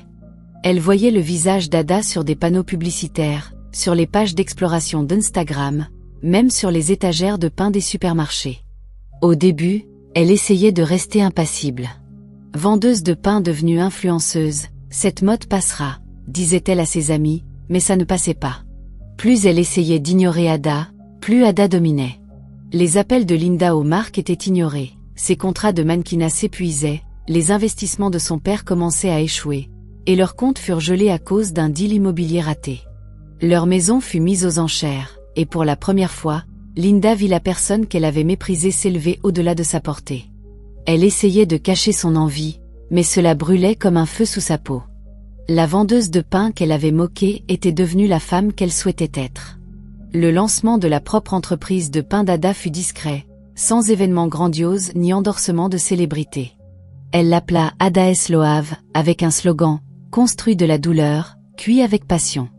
Elle voyait le visage d'Ada sur des panneaux publicitaires, sur les pages d'exploration d'Instagram, même sur les étagères de pain des supermarchés. Au début, elle essayait de rester impassible. Vendeuse de pain devenue influenceuse, cette mode passera, disait-elle à ses amis, mais ça ne passait pas. Plus elle essayait d'ignorer Ada, plus Ada dominait. Les appels de Linda aux marques étaient ignorés, ses contrats de mannequinat s'épuisaient, les investissements de son père commençaient à échouer, et leurs comptes furent gelés à cause d'un deal immobilier raté. Leur maison fut mise aux enchères, et pour la première fois, Linda vit la personne qu'elle avait méprisée s'élever au-delà de sa portée. Elle essayait de cacher son envie, mais cela brûlait comme un feu sous sa peau. La vendeuse de pain qu'elle avait moquée était devenue la femme qu'elle souhaitait être. Le lancement de la propre entreprise de pain d'Ada fut discret, sans événement grandiose ni endorsement de célébrité. Elle l'appela Ada S. Loave, avec un slogan « Construit de la douleur, cuit avec passion ».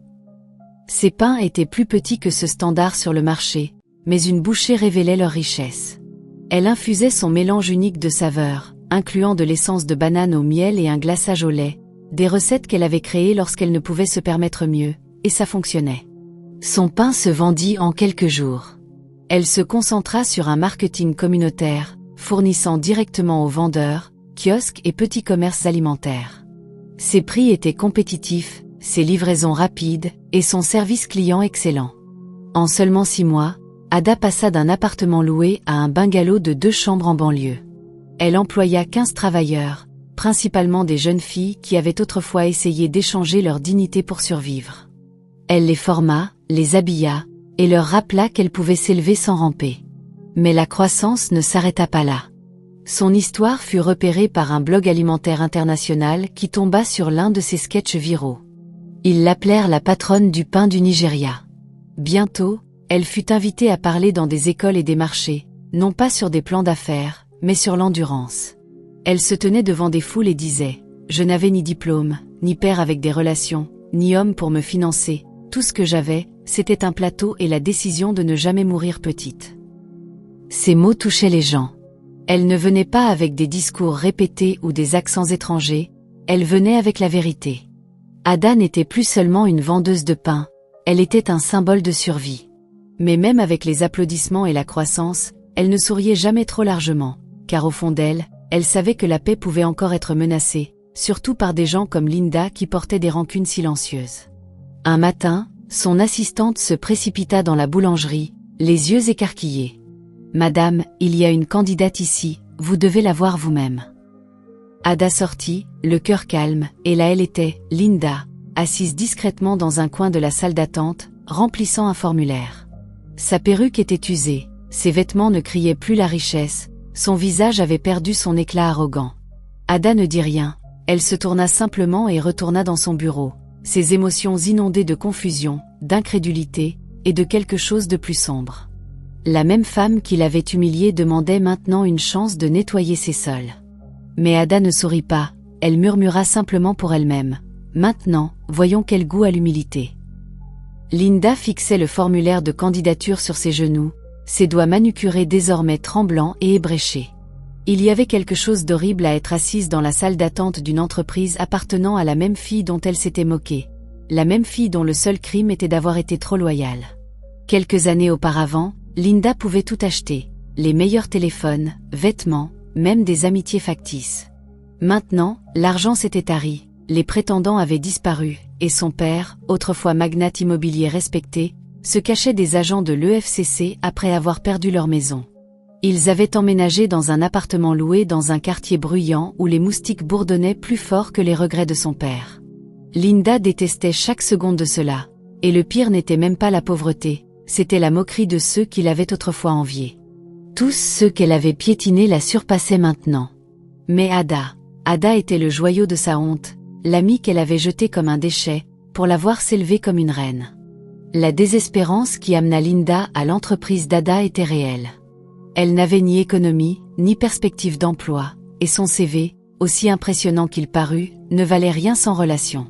Ces pains étaient plus petits que ce standard sur le marché, mais une bouchée révélait leur richesse. Elle infusait son mélange unique de saveurs, incluant de l'essence de banane au miel et un glaçage au lait, des recettes qu'elle avait créées lorsqu'elle ne pouvait se permettre mieux, et ça fonctionnait. Son pain se vendit en quelques jours. Elle se concentra sur un marketing communautaire, fournissant directement aux vendeurs, kiosques et petits commerces alimentaires. Ses prix étaient compétitifs, ses livraisons rapides, et son service client excellent. En seulement 6 mois, Ada passa d'un appartement loué à un bungalow de 2 chambres en banlieue. Elle employa 15 travailleurs, principalement des jeunes filles qui avaient autrefois essayé d'échanger leur dignité pour survivre. Elle les forma, les habilla, et leur rappela qu'elle pouvait s'élever sans ramper. Mais la croissance ne s'arrêta pas là. Son histoire fut repérée par un blog alimentaire international qui tomba sur l'un de ses sketchs viraux. Ils l'appelèrent la patronne du pain du Nigeria. Bientôt, elle fut invitée à parler dans des écoles et des marchés, non pas sur des plans d'affaires, mais sur l'endurance. Elle se tenait devant des foules et disait « Je n'avais ni diplôme, ni père avec des relations, ni homme pour me financer. Tout ce que j'avais, c'était un plateau et la décision de ne jamais mourir petite. Ces mots touchaient les gens. Elle ne venait pas avec des discours répétés ou des accents étrangers, elle venait avec la vérité. Ada n'était plus seulement une vendeuse de pain, elle était un symbole de survie. Mais même avec les applaudissements et la croissance, elle ne souriait jamais trop largement, car au fond d'elle, elle savait que la paix pouvait encore être menacée, surtout par des gens comme Linda qui portaient des rancunes silencieuses. Un matin, son assistante se précipita dans la boulangerie, les yeux écarquillés. « Madame, il y a une candidate ici, vous devez la voir vous-même. » Ada sortit, le cœur calme, et là elle était, Linda, assise discrètement dans un coin de la salle d'attente, remplissant un formulaire. Sa perruque était usée, ses vêtements ne criaient plus la richesse, son visage avait perdu son éclat arrogant. Ada ne dit rien, elle se tourna simplement et retourna dans son bureau, ses émotions inondées de confusion, d'incrédulité, et de quelque chose de plus sombre. La même femme qui l'avait humiliée demandait maintenant une chance de nettoyer ses sols. Mais Ada ne sourit pas, elle murmura simplement pour elle-même. Maintenant, voyons quel goût a l'humilité. Linda fixait le formulaire de candidature sur ses genoux, ses doigts manucurés désormais tremblants et ébréchés. Il y avait quelque chose d'horrible à être assise dans la salle d'attente d'une entreprise appartenant à la même fille dont elle s'était moquée. La même fille dont le seul crime était d'avoir été trop loyale. Quelques années auparavant, Linda pouvait tout acheter, les meilleurs téléphones, vêtements, même des amitiés factices. Maintenant, l'argent s'était tari, les prétendants avaient disparu, et son père, autrefois magnate immobilier respecté, se cachait des agents de l'EFCC après avoir perdu leur maison. Ils avaient emménagé dans un appartement loué dans un quartier bruyant où les moustiques bourdonnaient plus fort que les regrets de son père. Linda détestait chaque seconde de cela, et le pire n'était même pas la pauvreté, c'était la moquerie de ceux qui l'avaient autrefois enviée. Tous ceux qu'elle avait piétinés la surpassaient maintenant. Mais Ada était le joyau de sa honte, l'amie qu'elle avait jeté comme un déchet, pour la voir s'élever comme une reine. La désespérance qui amena Linda à l'entreprise d'Ada était réelle. Elle n'avait ni économie, ni perspective d'emploi, et son CV, aussi impressionnant qu'il parut, ne valait rien sans relation.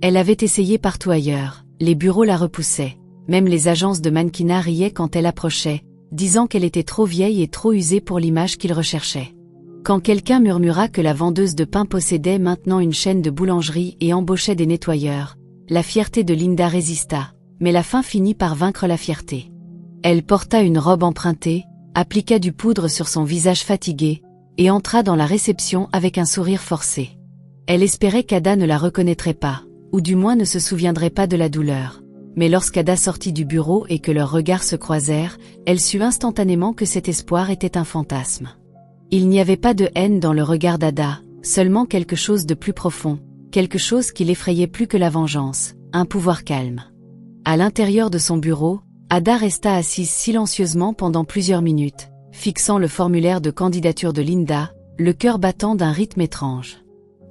Elle avait essayé partout ailleurs, les bureaux la repoussaient, même les agences de mannequinat riaient quand elle approchait, disant qu'elle était trop vieille et trop usée pour l'image qu'ils recherchaient. Quand quelqu'un murmura que la vendeuse de pain possédait maintenant une chaîne de boulangerie et embauchait des nettoyeurs, la fierté de Linda résista, mais la faim finit par vaincre la fierté. Elle porta une robe empruntée, appliqua du poudre sur son visage fatigué, et entra dans la réception avec un sourire forcé. Elle espérait qu'Ada ne la reconnaîtrait pas, ou du moins ne se souviendrait pas de la douleur. Mais lorsqu'Ada sortit du bureau et que leurs regards se croisèrent, elle sut instantanément que cet espoir était un fantasme. Il n'y avait pas de haine dans le regard d'Ada, seulement quelque chose de plus profond, quelque chose qui l'effrayait plus que la vengeance, un pouvoir calme. À l'intérieur de son bureau, Ada resta assise silencieusement pendant plusieurs minutes, fixant le formulaire de candidature de Linda, le cœur battant d'un rythme étrange.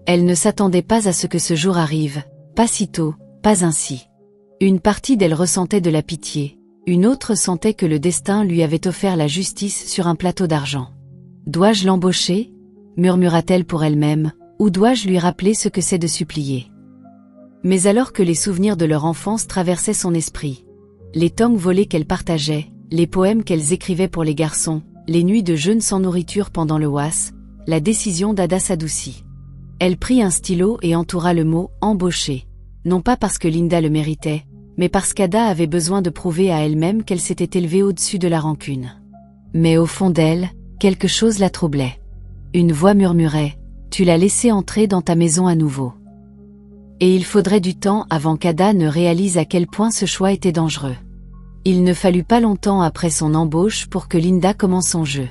Elle ne s'attendait pas à ce que ce jour arrive, pas si tôt, pas ainsi. Une partie d'elle ressentait de la pitié, une autre sentait que le destin lui avait offert la justice sur un plateau d'argent. « Dois-je l'embaucher » murmura-t-elle pour elle-même, « ou dois-je lui rappeler ce que c'est de supplier ?» Mais alors que les souvenirs de leur enfance traversaient son esprit, les tongs volés qu'elle partageait, les poèmes qu'elles écrivaient pour les garçons, les nuits de jeûne sans nourriture pendant le WAS, la décision d'Ada s'adoucit. Elle prit un stylo et entoura le mot « embaucher », non pas parce que Linda le méritait, mais parce qu'Ada avait besoin de prouver à elle-même qu'elle s'était élevée au-dessus de la rancune. Mais au fond d'elle, quelque chose la troublait. Une voix murmurait « Tu l'as laissé entrer dans ta maison à nouveau ». Et il faudrait du temps avant qu'Ada ne réalise à quel point ce choix était dangereux. Il ne fallut pas longtemps après son embauche pour que Linda commence son jeu.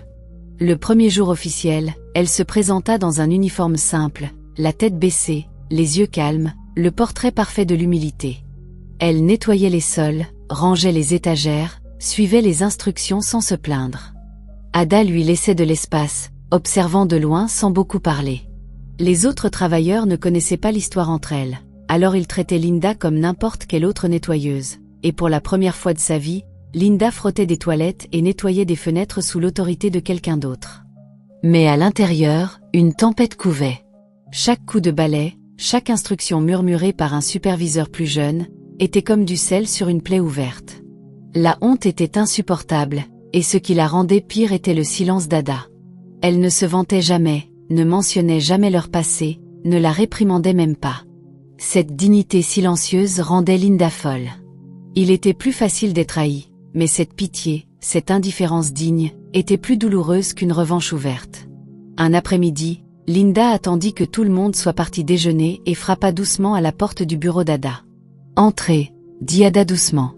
Le premier jour officiel, elle se présenta dans un uniforme simple, la tête baissée, les yeux calmes, le portrait parfait de l'humilité. Elle nettoyait les sols, rangeait les étagères, suivait les instructions sans se plaindre. Ada lui laissait de l'espace, observant de loin sans beaucoup parler. Les autres travailleurs ne connaissaient pas l'histoire entre elles, alors ils traitaient Linda comme n'importe quelle autre nettoyeuse, et pour la première fois de sa vie, Linda frottait des toilettes et nettoyait des fenêtres sous l'autorité de quelqu'un d'autre. Mais à l'intérieur, une tempête couvait. Chaque coup de balai, chaque instruction murmurée par un superviseur plus jeune, était comme du sel sur une plaie ouverte. La honte était insupportable, et ce qui la rendait pire était le silence d'Ada. Elle ne se vantait jamais, ne mentionnait jamais leur passé, ne la réprimandait même pas. Cette dignité silencieuse rendait Linda folle. Il était plus facile d'être haï, mais cette pitié, cette indifférence digne, était plus douloureuse qu'une revanche ouverte. Un après-midi, Linda attendit que tout le monde soit parti déjeuner et frappa doucement à la porte du bureau d'Ada. « Entrez », dit Ada doucement.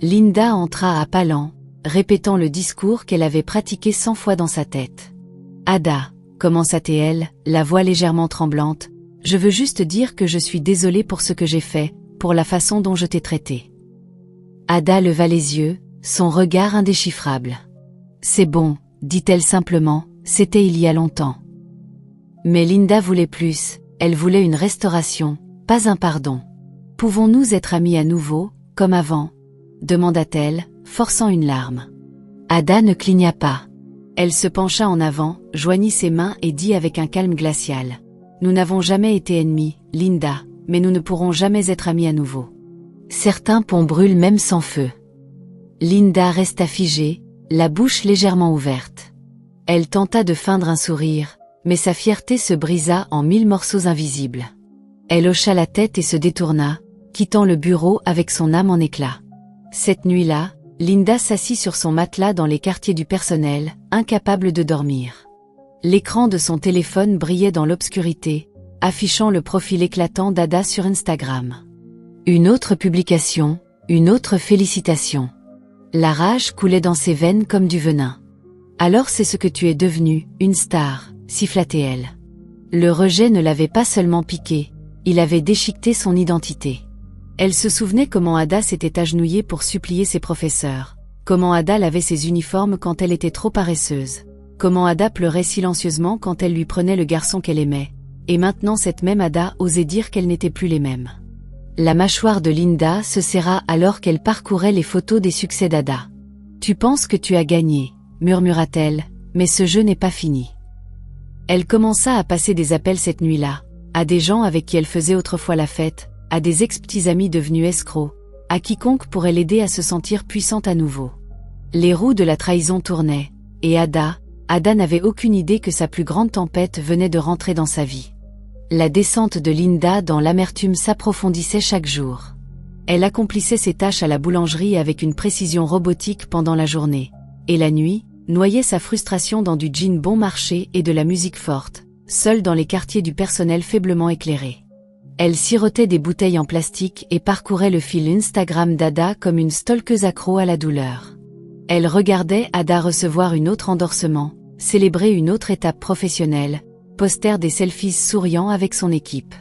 Linda entra à pas lents, répétant le discours qu'elle avait pratiqué 100 fois dans sa tête. « Ada », commença-t-elle, la voix légèrement tremblante, « je veux juste dire que je suis désolée pour ce que j'ai fait, pour la façon dont je t'ai traité. » Ada leva les yeux, son regard indéchiffrable. « C'est bon », dit-elle simplement, « c'était il y a longtemps. » Mais Linda voulait plus, elle voulait une restauration, pas un pardon. « Pouvons-nous être amis à nouveau, comme avant ?» demanda-t-elle, forçant une larme. Ada ne cligna pas. Elle se pencha en avant, joignit ses mains et dit avec un calme glacial. « Nous n'avons jamais été ennemis, Linda, mais nous ne pourrons jamais être amis à nouveau. Certains ponts brûlent même sans feu. » Linda resta figée, la bouche légèrement ouverte. Elle tenta de feindre un sourire, mais sa fierté se brisa en 1000 morceaux invisibles. Elle hocha la tête et se détourna, quittant le bureau avec son âme en éclats. Cette nuit-là, Linda s'assit sur son matelas dans les quartiers du personnel, incapable de dormir. L'écran de son téléphone brillait dans l'obscurité, affichant le profil éclatant d'Ada sur Instagram. Une autre publication, une autre félicitation. La rage coulait dans ses veines comme du venin. « Alors c'est ce que tu es devenue, une star », siffla-t-elle. Le rejet ne l'avait pas seulement piqué, il avait déchiqueté son identité. Elle se souvenait comment Ada s'était agenouillée pour supplier ses professeurs, comment Ada lavait ses uniformes quand elle était trop paresseuse, comment Ada pleurait silencieusement quand elle lui prenait le garçon qu'elle aimait, et maintenant cette même Ada osait dire qu'elles n'étaient plus les mêmes. La mâchoire de Linda se serra alors qu'elle parcourait les photos des succès d'Ada. « Tu penses que tu as gagné », murmura-t-elle, « mais ce jeu n'est pas fini. » Elle commença à passer des appels cette nuit-là, à des gens avec qui elle faisait autrefois la fête, à des ex-petits amis devenus escrocs, à quiconque pourrait l'aider à se sentir puissante à nouveau. Les roues de la trahison tournaient, et Ada n'avait aucune idée que sa plus grande tempête venait de rentrer dans sa vie. La descente de Linda dans l'amertume s'approfondissait chaque jour. Elle accomplissait ses tâches à la boulangerie avec une précision robotique pendant la journée, et la nuit, noyait sa frustration dans du gin bon marché et de la musique forte, seule dans les quartiers du personnel faiblement éclairé. Elle sirotait des bouteilles en plastique et parcourait le fil Instagram d'Ada comme une stalkeuse accro à la douleur. Elle regardait Ada recevoir une autre endorsement, célébrer une autre étape professionnelle, poster des selfies souriants avec son équipe.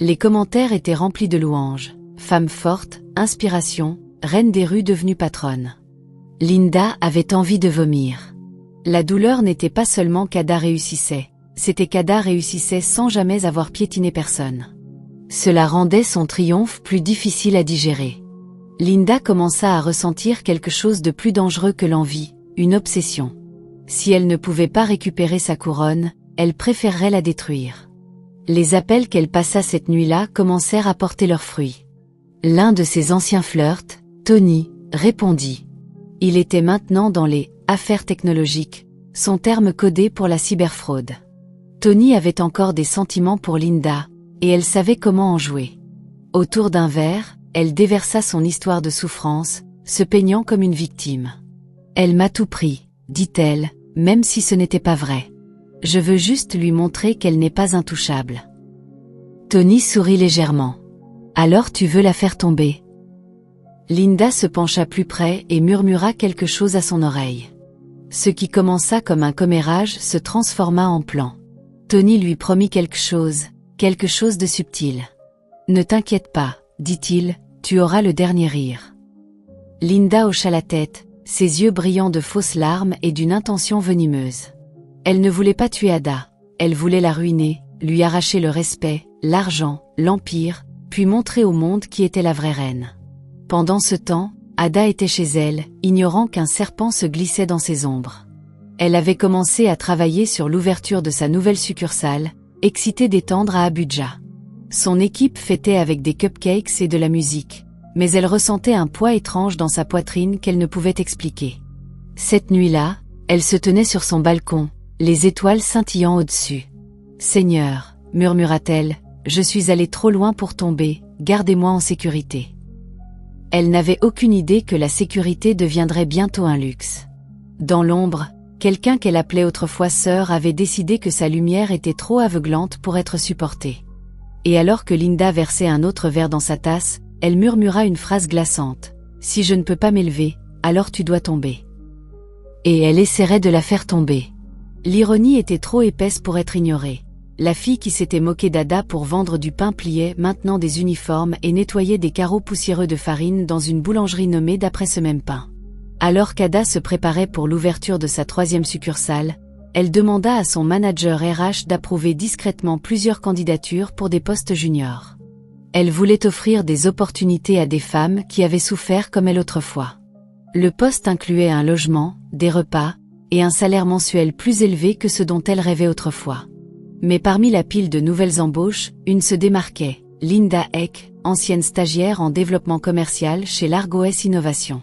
Les commentaires étaient remplis de louanges, femme forte, inspiration, reine des rues devenue patronne. Linda avait envie de vomir. La douleur n'était pas seulement qu'Ada réussissait, c'était qu'Ada réussissait sans jamais avoir piétiné personne. Cela rendait son triomphe plus difficile à digérer. Linda commença à ressentir quelque chose de plus dangereux que l'envie, une obsession. Si elle ne pouvait pas récupérer sa couronne, elle préférerait la détruire. Les appels qu'elle passa cette nuit-là commencèrent à porter leurs fruits. L'un de ses anciens flirts, Tony, répondit. Il était maintenant dans les « affaires technologiques », son terme codé pour la cyberfraude. Tony avait encore des sentiments pour Linda, et elle savait comment en jouer. Autour d'un verre, elle déversa son histoire de souffrance, se peignant comme une victime. « Elle m'a tout pris », dit-elle, même si ce n'était pas vrai. « Je veux juste lui montrer qu'elle n'est pas intouchable. » Tony sourit légèrement. « Alors tu veux la faire tomber ?» Linda se pencha plus près et murmura quelque chose à son oreille. Ce qui commença comme un commérage se transforma en plan. Tony lui promit quelque chose de subtil. « Ne t'inquiète pas, dit-il, tu auras le dernier rire. » Linda hocha la tête, ses yeux brillant de fausses larmes et d'une intention venimeuse. Elle ne voulait pas tuer Ada, elle voulait la ruiner, lui arracher le respect, l'argent, l'empire, puis montrer au monde qui était la vraie reine. Pendant ce temps, Ada était chez elle, ignorant qu'un serpent se glissait dans ses ombres. Elle avait commencé à travailler sur l'ouverture de sa nouvelle succursale, excitée d'étendre à Abuja. Son équipe fêtait avec des cupcakes et de la musique, mais elle ressentait un poids étrange dans sa poitrine qu'elle ne pouvait expliquer. Cette nuit-là, elle se tenait sur son balcon, les étoiles scintillant au-dessus. « Seigneur, murmura-t-elle, je suis allée trop loin pour tomber, gardez-moi en sécurité. » Elle n'avait aucune idée que la sécurité deviendrait bientôt un luxe. Dans l'ombre, quelqu'un qu'elle appelait autrefois sœur avait décidé que sa lumière était trop aveuglante pour être supportée. Et alors que Linda versait un autre verre dans sa tasse, elle murmura une phrase glaçante. « Si je ne peux pas m'élever, alors tu dois tomber. » Et elle essaierait de la faire tomber. L'ironie était trop épaisse pour être ignorée. La fille qui s'était moquée d'Ada pour vendre du pain pliait maintenant des uniformes et nettoyait des carreaux poussiéreux de farine dans une boulangerie nommée d'après ce même pain. Alors qu'Ada se préparait pour l'ouverture de sa 3e succursale, elle demanda à son manager RH d'approuver discrètement plusieurs candidatures pour des postes juniors. Elle voulait offrir des opportunités à des femmes qui avaient souffert comme elle autrefois. Le poste incluait un logement, des repas, et un salaire mensuel plus élevé que ce dont elle rêvait autrefois. Mais parmi la pile de nouvelles embauches, une se démarquait, Linda Eck, ancienne stagiaire en développement commercial chez Largoes Innovation.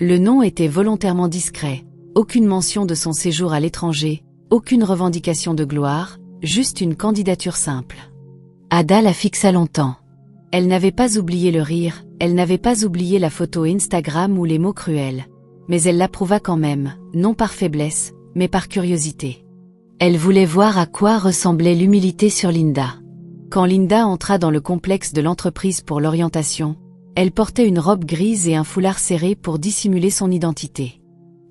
Le nom était volontairement discret, aucune mention de son séjour à l'étranger, aucune revendication de gloire, juste une candidature simple. Ada la fixa longtemps. Elle n'avait pas oublié le rire, elle n'avait pas oublié la photo Instagram ou les mots cruels. Mais elle l'approuva quand même, non par faiblesse, mais par curiosité. Elle voulait voir à quoi ressemblait l'humilité sur Linda. Quand Linda entra dans le complexe de l'entreprise pour l'orientation, elle portait une robe grise et un foulard serré pour dissimuler son identité.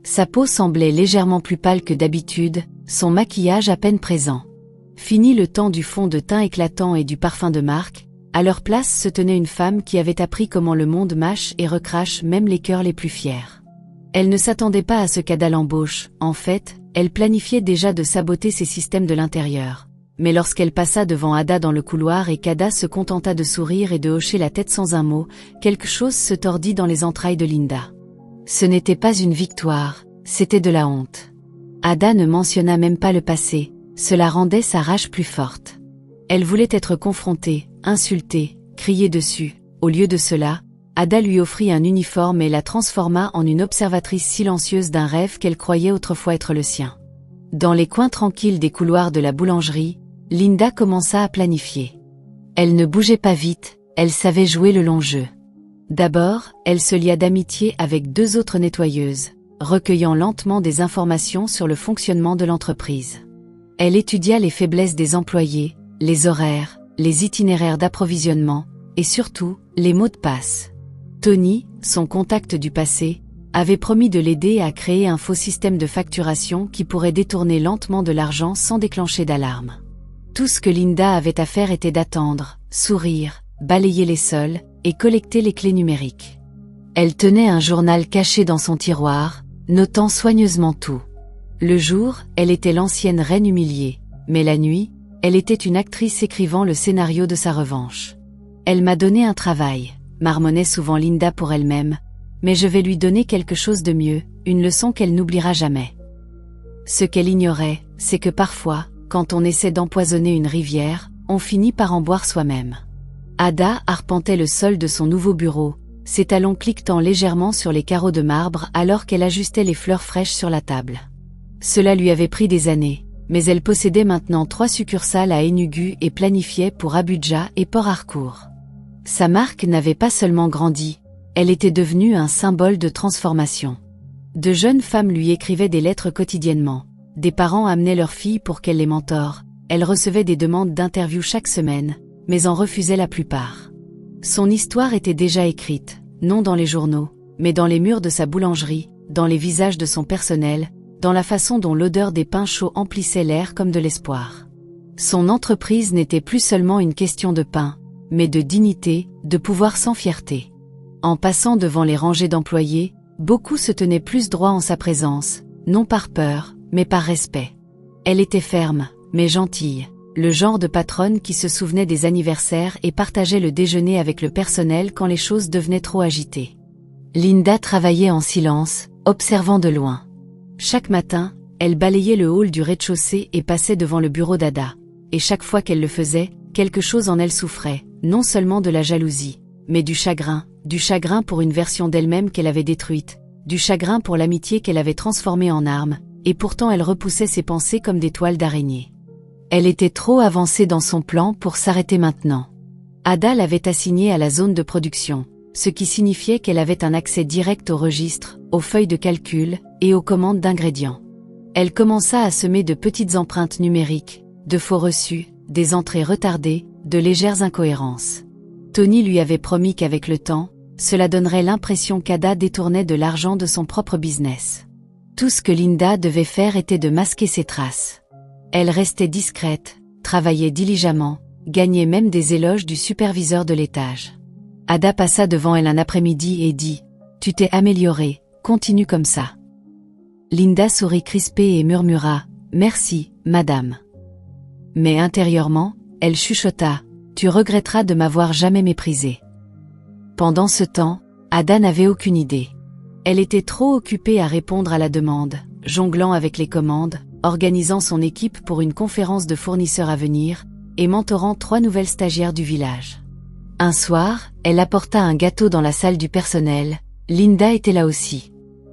Sa peau semblait légèrement plus pâle que d'habitude, son maquillage à peine présent. Fini le temps du fond de teint éclatant et du parfum de marque, à leur place se tenait une femme qui avait appris comment le monde mâche et recrache même les cœurs les plus fiers. Elle ne s'attendait pas à ce qu'Ada l'embauche, en fait, elle planifiait déjà de saboter ses systèmes de l'intérieur. Mais lorsqu'elle passa devant Ada dans le couloir et qu'Ada se contenta de sourire et de hocher la tête sans un mot, quelque chose se tordit dans les entrailles de Linda. Ce n'était pas une victoire, c'était de la honte. Ada ne mentionna même pas le passé, cela rendait sa rage plus forte. Elle voulait être confrontée, insultée, criée dessus. Au lieu de cela, Ada lui offrit un uniforme et la transforma en une observatrice silencieuse d'un rêve qu'elle croyait autrefois être le sien. Dans les coins tranquilles des couloirs de la boulangerie, Linda commença à planifier. Elle ne bougeait pas vite, elle savait jouer le long jeu. D'abord, elle se lia d'amitié avec 2 autres nettoyeuses, recueillant lentement des informations sur le fonctionnement de l'entreprise. Elle étudia les faiblesses des employés, les horaires, les itinéraires d'approvisionnement, et surtout, les mots de passe. Tony, son contact du passé, avait promis de l'aider à créer un faux système de facturation qui pourrait détourner lentement de l'argent sans déclencher d'alarme. Tout ce que Linda avait à faire était d'attendre, sourire, balayer les sols, et collecter les clés numériques. Elle tenait un journal caché dans son tiroir, notant soigneusement tout. Le jour, elle était l'ancienne reine humiliée, mais la nuit, elle était une actrice écrivant le scénario de sa revanche. Elle m'a donné un travail, marmonnait souvent Linda pour elle-même, mais je vais lui donner quelque chose de mieux, une leçon qu'elle n'oubliera jamais. Ce qu'elle ignorait, c'est que parfois, quand on essaie d'empoisonner une rivière, on finit par en boire soi-même. Ada arpentait le sol de son nouveau bureau, ses talons cliquetant légèrement sur les carreaux de marbre alors qu'elle ajustait les fleurs fraîches sur la table. Cela lui avait pris des années, mais elle possédait maintenant 3 succursales à Enugu et planifiait pour Abuja et Port Harcourt. Sa marque n'avait pas seulement grandi, elle était devenue un symbole de transformation. De jeunes femmes lui écrivaient des lettres quotidiennement, des parents amenaient leurs filles pour qu'elle les mentore, elle recevait des demandes d'interview chaque semaine, mais en refusait la plupart. Son histoire était déjà écrite, non dans les journaux, mais dans les murs de sa boulangerie, dans les visages de son personnel, dans la façon dont l'odeur des pains chauds emplissait l'air comme de l'espoir. Son entreprise n'était plus seulement une question de pain, mais de dignité, de pouvoir sans fierté. En passant devant les rangées d'employés, beaucoup se tenaient plus droit en sa présence, non par peur, mais par respect. Elle était ferme, mais gentille, le genre de patronne qui se souvenait des anniversaires et partageait le déjeuner avec le personnel quand les choses devenaient trop agitées. Linda travaillait en silence, observant de loin. Chaque matin, elle balayait le hall du rez-de-chaussée et passait devant le bureau d'Ada. et chaque fois qu'elle le faisait, quelque chose en elle souffrait, non seulement de la jalousie, mais du chagrin pour une version d'elle-même qu'elle avait détruite, du chagrin pour l'amitié qu'elle avait transformée en arme, et pourtant elle repoussait ses pensées comme des toiles d'araignée. Elle était trop avancée dans son plan pour s'arrêter maintenant. Ada l'avait assignée à la zone de production, ce qui signifiait qu'elle avait un accès direct aux registres, aux feuilles de calcul et aux commandes d'ingrédients. Elle commença à semer de petites empreintes numériques, de faux reçus, des entrées retardées, de légères incohérences. Tony lui avait promis qu'avec le temps, cela donnerait l'impression qu'Ada détournait de l'argent de son propre business. Tout ce que Linda devait faire était de masquer ses traces. Elle restait discrète, travaillait diligemment, gagnait même des éloges du superviseur de l'étage. Ada passa devant elle un après-midi et dit « Tu t'es améliorée, continue comme ça. » Linda sourit crispée et murmura « Merci, madame. » Mais intérieurement, elle chuchota « Tu regretteras de m'avoir jamais méprisée. » Pendant ce temps, Ada n'avait aucune idée. Elle était trop occupée à répondre à la demande, jonglant avec les commandes, organisant son équipe pour une conférence de fournisseurs à venir, et mentorant 3 nouvelles stagiaires du village. Un soir, elle apporta un gâteau dans la salle du personnel. Linda était là aussi.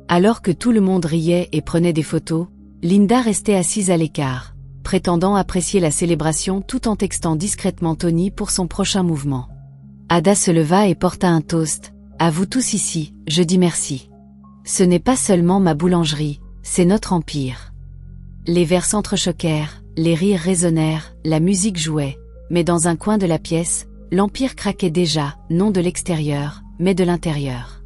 Alors que tout le monde riait et prenait des photos, Linda restait assise à l'écart, prétendant apprécier la célébration tout en textant discrètement Tony pour son prochain mouvement. Ada se leva et porta un toast. « À vous tous ici, je dis merci. Ce n'est pas seulement ma boulangerie, c'est notre empire. » Les verres s'entrechoquèrent, les rires résonnèrent, la musique jouait, mais dans un coin de la pièce, l'empire craquait déjà, non de l'extérieur, mais de l'intérieur.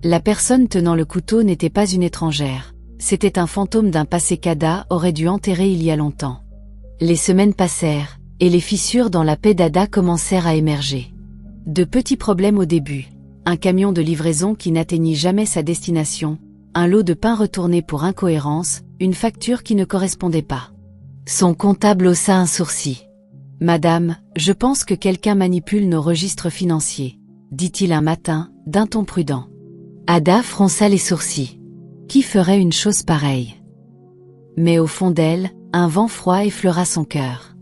La personne tenant le couteau n'était pas une étrangère, c'était un fantôme d'un passé qu'Ada aurait dû enterrer il y a longtemps. Les semaines passèrent, et les fissures dans la paix d'Ada commencèrent à émerger. De petits problèmes au début, un camion de livraison qui n'atteignit jamais sa destination, un lot de pain retourné pour incohérence, une facture qui ne correspondait pas. Son comptable haussa un sourcil. « Madame, je pense que quelqu'un manipule nos registres financiers, » dit-il un matin, d'un ton prudent. Ada fronça les sourcils. Qui ferait une chose pareille? Mais au fond d'elle, un vent froid effleura son cœur.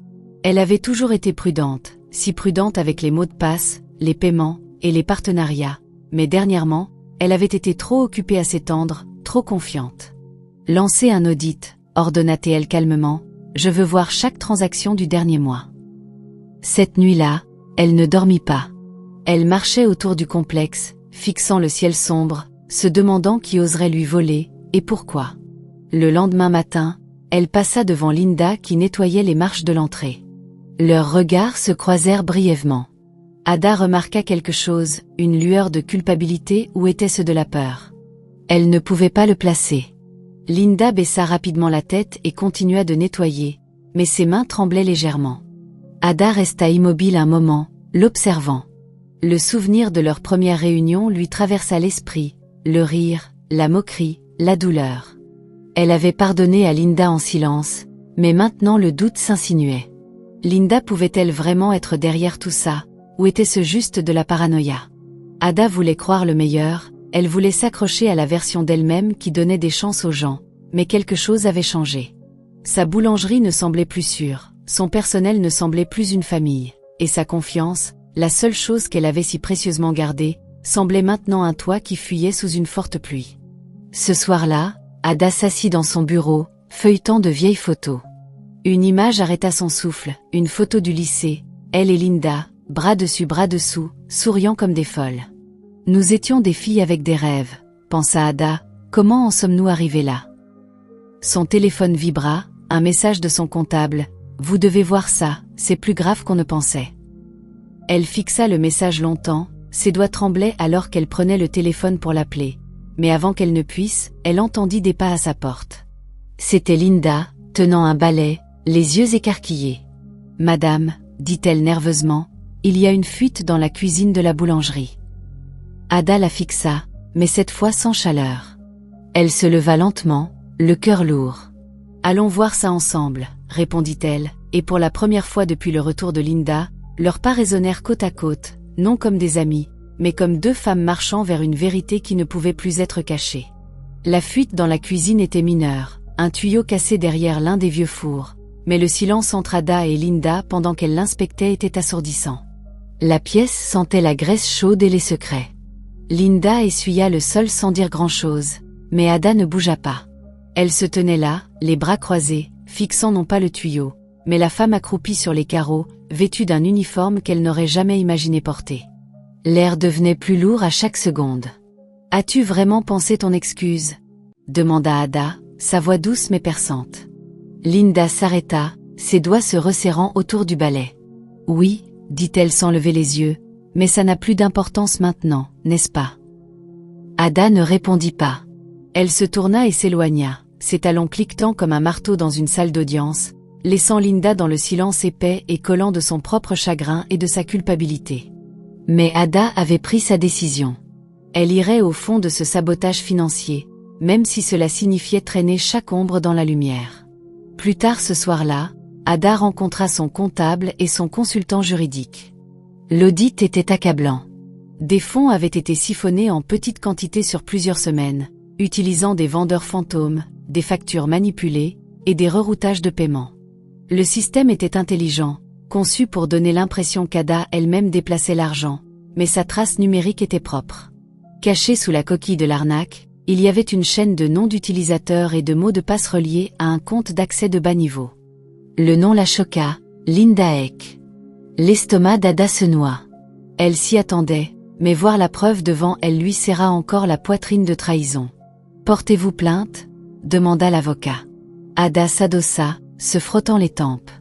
Elle avait toujours été prudente, si prudente avec les mots de passe, les paiements et les partenariats, mais dernièrement, elle avait été trop occupée à s'étendre, trop confiante. « Lancez un audit, » ordonna-t-elle calmement, « je veux voir chaque transaction du dernier mois. » Cette nuit-là, elle ne dormit pas. Elle marchait autour du complexe, fixant le ciel sombre, se demandant qui oserait lui voler, et pourquoi. Le lendemain matin, elle passa devant Linda qui nettoyait les marches de l'entrée. Leurs regards se croisèrent brièvement. Ada remarqua quelque chose, une lueur de culpabilité ou était-ce de la peur? Elle ne pouvait pas le placer. Linda baissa rapidement la tête et continua de nettoyer, mais ses mains tremblaient légèrement. Ada resta immobile un moment, l'observant. Le souvenir de leur première réunion lui traversa l'esprit, le rire, la moquerie, la douleur. Elle avait pardonné à Linda en silence, mais maintenant le doute s'insinuait. Linda pouvait-elle vraiment être derrière tout ça, ou était-ce juste de la paranoïa? Ada voulait croire le meilleur, elle voulait s'accrocher à la version d'elle-même qui donnait des chances aux gens, mais quelque chose avait changé. Sa boulangerie ne semblait plus sûre, son personnel ne semblait plus une famille, et sa confiance, la seule chose qu'elle avait si précieusement gardée, semblait maintenant un toit qui fuyait sous une forte pluie. Ce soir-là, Ada s'assit dans son bureau, feuilletant de vieilles photos. Une image arrêta son souffle, une photo du lycée, elle et Linda, bras dessus bras dessous, souriant comme des folles. Nous étions des filles avec des rêves, pensa Ada, comment en sommes-nous arrivés là? Son téléphone vibra, un message de son comptable, vous devez voir ça, c'est plus grave qu'on ne pensait. Elle fixa le message longtemps, ses doigts tremblaient alors qu'elle prenait le téléphone pour l'appeler, mais avant qu'elle ne puisse, elle entendit des pas à sa porte. C'était Linda, tenant un balai, les yeux écarquillés. « Madame, » dit-elle nerveusement, « il y a une fuite dans la cuisine de la boulangerie. » Ada la fixa, mais cette fois sans chaleur. Elle se leva lentement, le cœur lourd. « Allons voir ça ensemble, » répondit-elle, et pour la première fois depuis le retour de Linda, leurs pas résonnèrent côte à côte, non comme des amis, mais comme deux femmes marchant vers une vérité qui ne pouvait plus être cachée. La fuite dans la cuisine était mineure, un tuyau cassé derrière l'un des vieux fours, mais le silence entre Ada et Linda pendant qu'elle l'inspectait était assourdissant. La pièce sentait la graisse chaude et les secrets. Linda essuya le sol sans dire grand-chose, mais Ada ne bougea pas. Elle se tenait là, les bras croisés, fixant non pas le tuyau, mais la femme accroupie sur les carreaux, vêtue d'un uniforme qu'elle n'aurait jamais imaginé porter. L'air devenait plus lourd à chaque seconde. « As-tu vraiment pensé ton excuse ?» demanda Ada, sa voix douce mais perçante. Linda s'arrêta, ses doigts se resserrant autour du balai. « Oui, » dit-elle sans lever les yeux, « mais ça n'a plus d'importance maintenant, n'est-ce pas ?» Ada ne répondit pas. Elle se tourna et s'éloigna, ses talons cliquetant comme un marteau dans une salle d'audience, laissant Linda dans le silence épais et collant de son propre chagrin et de sa culpabilité. Mais Ada avait pris sa décision. Elle irait au fond de ce sabotage financier, même si cela signifiait traîner chaque ombre dans la lumière. Plus tard ce soir-là, Ada rencontra son comptable et son consultant juridique. L'audit était accablant. Des fonds avaient été siphonnés en petites quantités sur plusieurs semaines, utilisant des vendeurs fantômes, des factures manipulées et des reroutages de paiement. Le système était intelligent, conçu pour donner l'impression qu'Ada elle-même déplaçait l'argent, mais sa trace numérique était propre. Cachée sous la coquille de l'arnaque, il y avait une chaîne de noms d'utilisateurs et de mots de passe reliés à un compte d'accès de bas niveau. Le nom la choqua, Linda Eck. L'estomac d'Ada se noua. Elle s'y attendait, mais voir la preuve devant elle lui serra encore la poitrine de trahison. « Portez-vous plainte ?» demanda l'avocat. Ada s'adossa, se frottant les tempes.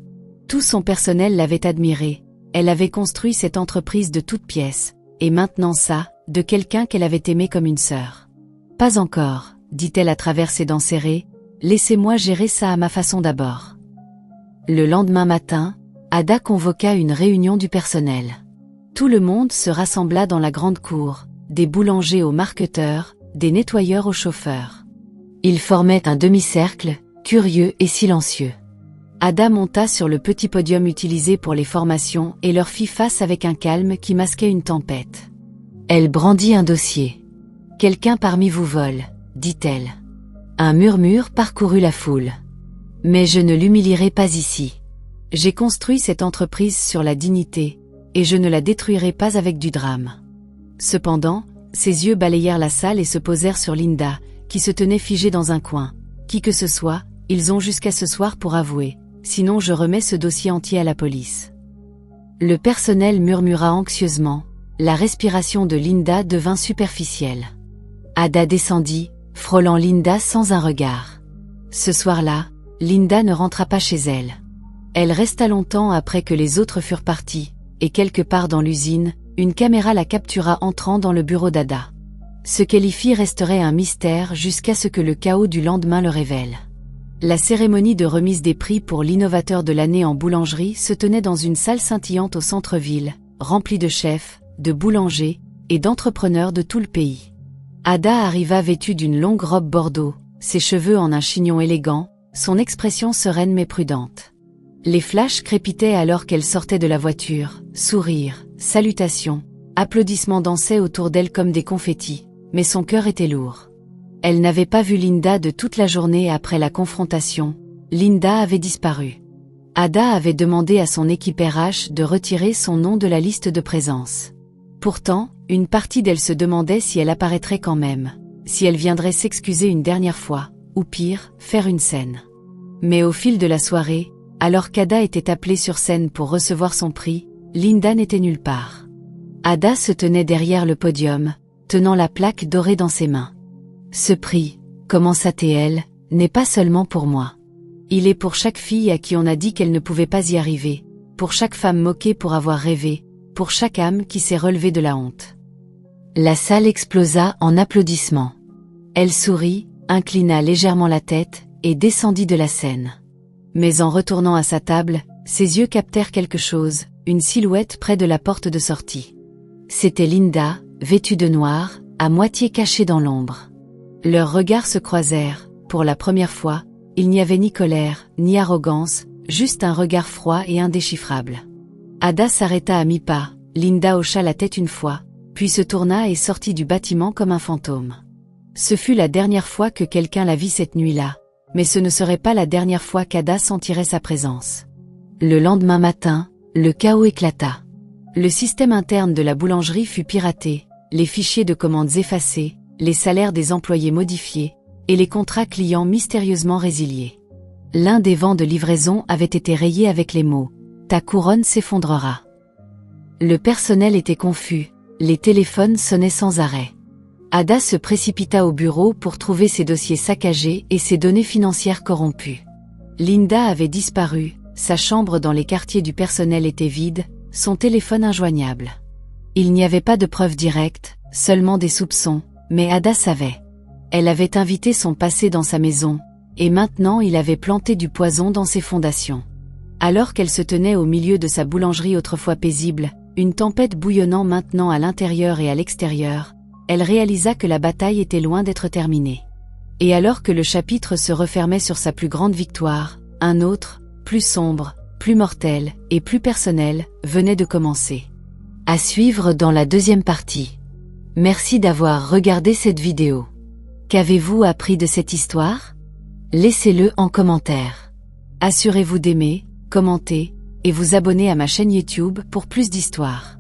Tout son personnel l'avait admirée, elle avait construit cette entreprise de toutes pièces, et maintenant ça, de quelqu'un qu'elle avait aimé comme une sœur. « Pas encore, » dit-elle à travers ses dents serrées, « laissez-moi gérer ça à ma façon d'abord. » Le lendemain matin, Ada convoqua une réunion du personnel. Tout le monde se rassembla dans la grande cour, des boulangers aux marketeurs, des nettoyeurs aux chauffeurs. Ils formaient un demi-cercle, curieux et silencieux. Ada monta sur le petit podium utilisé pour les formations et leur fit face avec un calme qui masquait une tempête. Elle brandit un dossier. « Quelqu'un parmi vous vole, » dit-elle. Un murmure parcourut la foule. « Mais je ne l'humilierai pas ici. J'ai construit cette entreprise sur la dignité, et je ne la détruirai pas avec du drame. » Cependant, ses yeux balayèrent la salle et se posèrent sur Linda, qui se tenait figée dans un coin. « Qui que ce soit, ils ont jusqu'à ce soir pour avouer, sinon je remets ce dossier entier à la police. » Le personnel murmura anxieusement, la respiration de Linda devint superficielle. Ada descendit, frôlant Linda sans un regard. Ce soir-là, Linda ne rentra pas chez elle. Elle resta longtemps après que les autres furent partis, et quelque part dans l'usine, une caméra la captura entrant dans le bureau d'Ada. Ce qu'elle y fit resterait un mystère jusqu'à ce que le chaos du lendemain le révèle. La cérémonie de remise des prix pour l'innovateur de l'année en boulangerie se tenait dans une salle scintillante au centre-ville, remplie de chefs, de boulangers et d'entrepreneurs de tout le pays. Ada arriva vêtue d'une longue robe bordeaux, ses cheveux en un chignon élégant, son expression sereine mais prudente. Les flashs crépitaient alors qu'elle sortait de la voiture, sourires, salutations, applaudissements dansaient autour d'elle comme des confettis, mais son cœur était lourd. Elle n'avait pas vu Linda de toute la journée après la confrontation, Linda avait disparu. Ada avait demandé à son équipe RH de retirer son nom de la liste de présence. Pourtant, une partie d'elle se demandait si elle apparaîtrait quand même, si elle viendrait s'excuser une dernière fois, ou pire, faire une scène. Mais au fil de la soirée, alors qu'Ada était appelée sur scène pour recevoir son prix, Linda n'était nulle part. Ada se tenait derrière le podium, tenant la plaque dorée dans ses mains. « Ce prix, commença-t-elle, n'est pas seulement pour moi. Il est pour chaque fille à qui on a dit qu'elle ne pouvait pas y arriver, pour chaque femme moquée pour avoir rêvé, pour chaque âme qui s'est relevée de la honte. » La salle explosa en applaudissements. Elle sourit, inclina légèrement la tête, et descendit de la scène. Mais en retournant à sa table, ses yeux captèrent quelque chose, une silhouette près de la porte de sortie. C'était Linda, vêtue de noir, à moitié cachée dans l'ombre. Leurs regards se croisèrent, pour la première fois, il n'y avait ni colère, ni arrogance, juste un regard froid et indéchiffrable. Ada s'arrêta à mi-pas, Linda hocha la tête une fois, puis se tourna et sortit du bâtiment comme un fantôme. Ce fut la dernière fois que quelqu'un la vit cette nuit-là, mais ce ne serait pas la dernière fois qu'Ada sentirait sa présence. Le lendemain matin, le chaos éclata. Le système interne de la boulangerie fut piraté, les fichiers de commandes effacés, les salaires des employés modifiés, et les contrats clients mystérieusement résiliés. L'un des vents de livraison avait été rayé avec les mots « Ta couronne s'effondrera ». Le personnel était confus, les téléphones sonnaient sans arrêt. Ada se précipita au bureau pour trouver ses dossiers saccagés et ses données financières corrompues. Linda avait disparu, sa chambre dans les quartiers du personnel était vide, son téléphone injoignable. Il n'y avait pas de preuves directes, seulement des soupçons, mais Ada savait. Elle avait invité son passé dans sa maison, et maintenant il avait planté du poison dans ses fondations. Alors qu'elle se tenait au milieu de sa boulangerie autrefois paisible, une tempête bouillonnant maintenant à l'intérieur et à l'extérieur, elle réalisa que la bataille était loin d'être terminée. Et alors que le chapitre se refermait sur sa plus grande victoire, un autre, plus sombre, plus mortel et plus personnel, venait de commencer. À suivre dans la deuxième partie. Merci d'avoir regardé cette vidéo. Qu'avez-vous appris de cette histoire? Laissez-le en commentaire. Assurez-vous d'aimer, commenter, et vous abonner à ma chaîne YouTube pour plus d'histoires.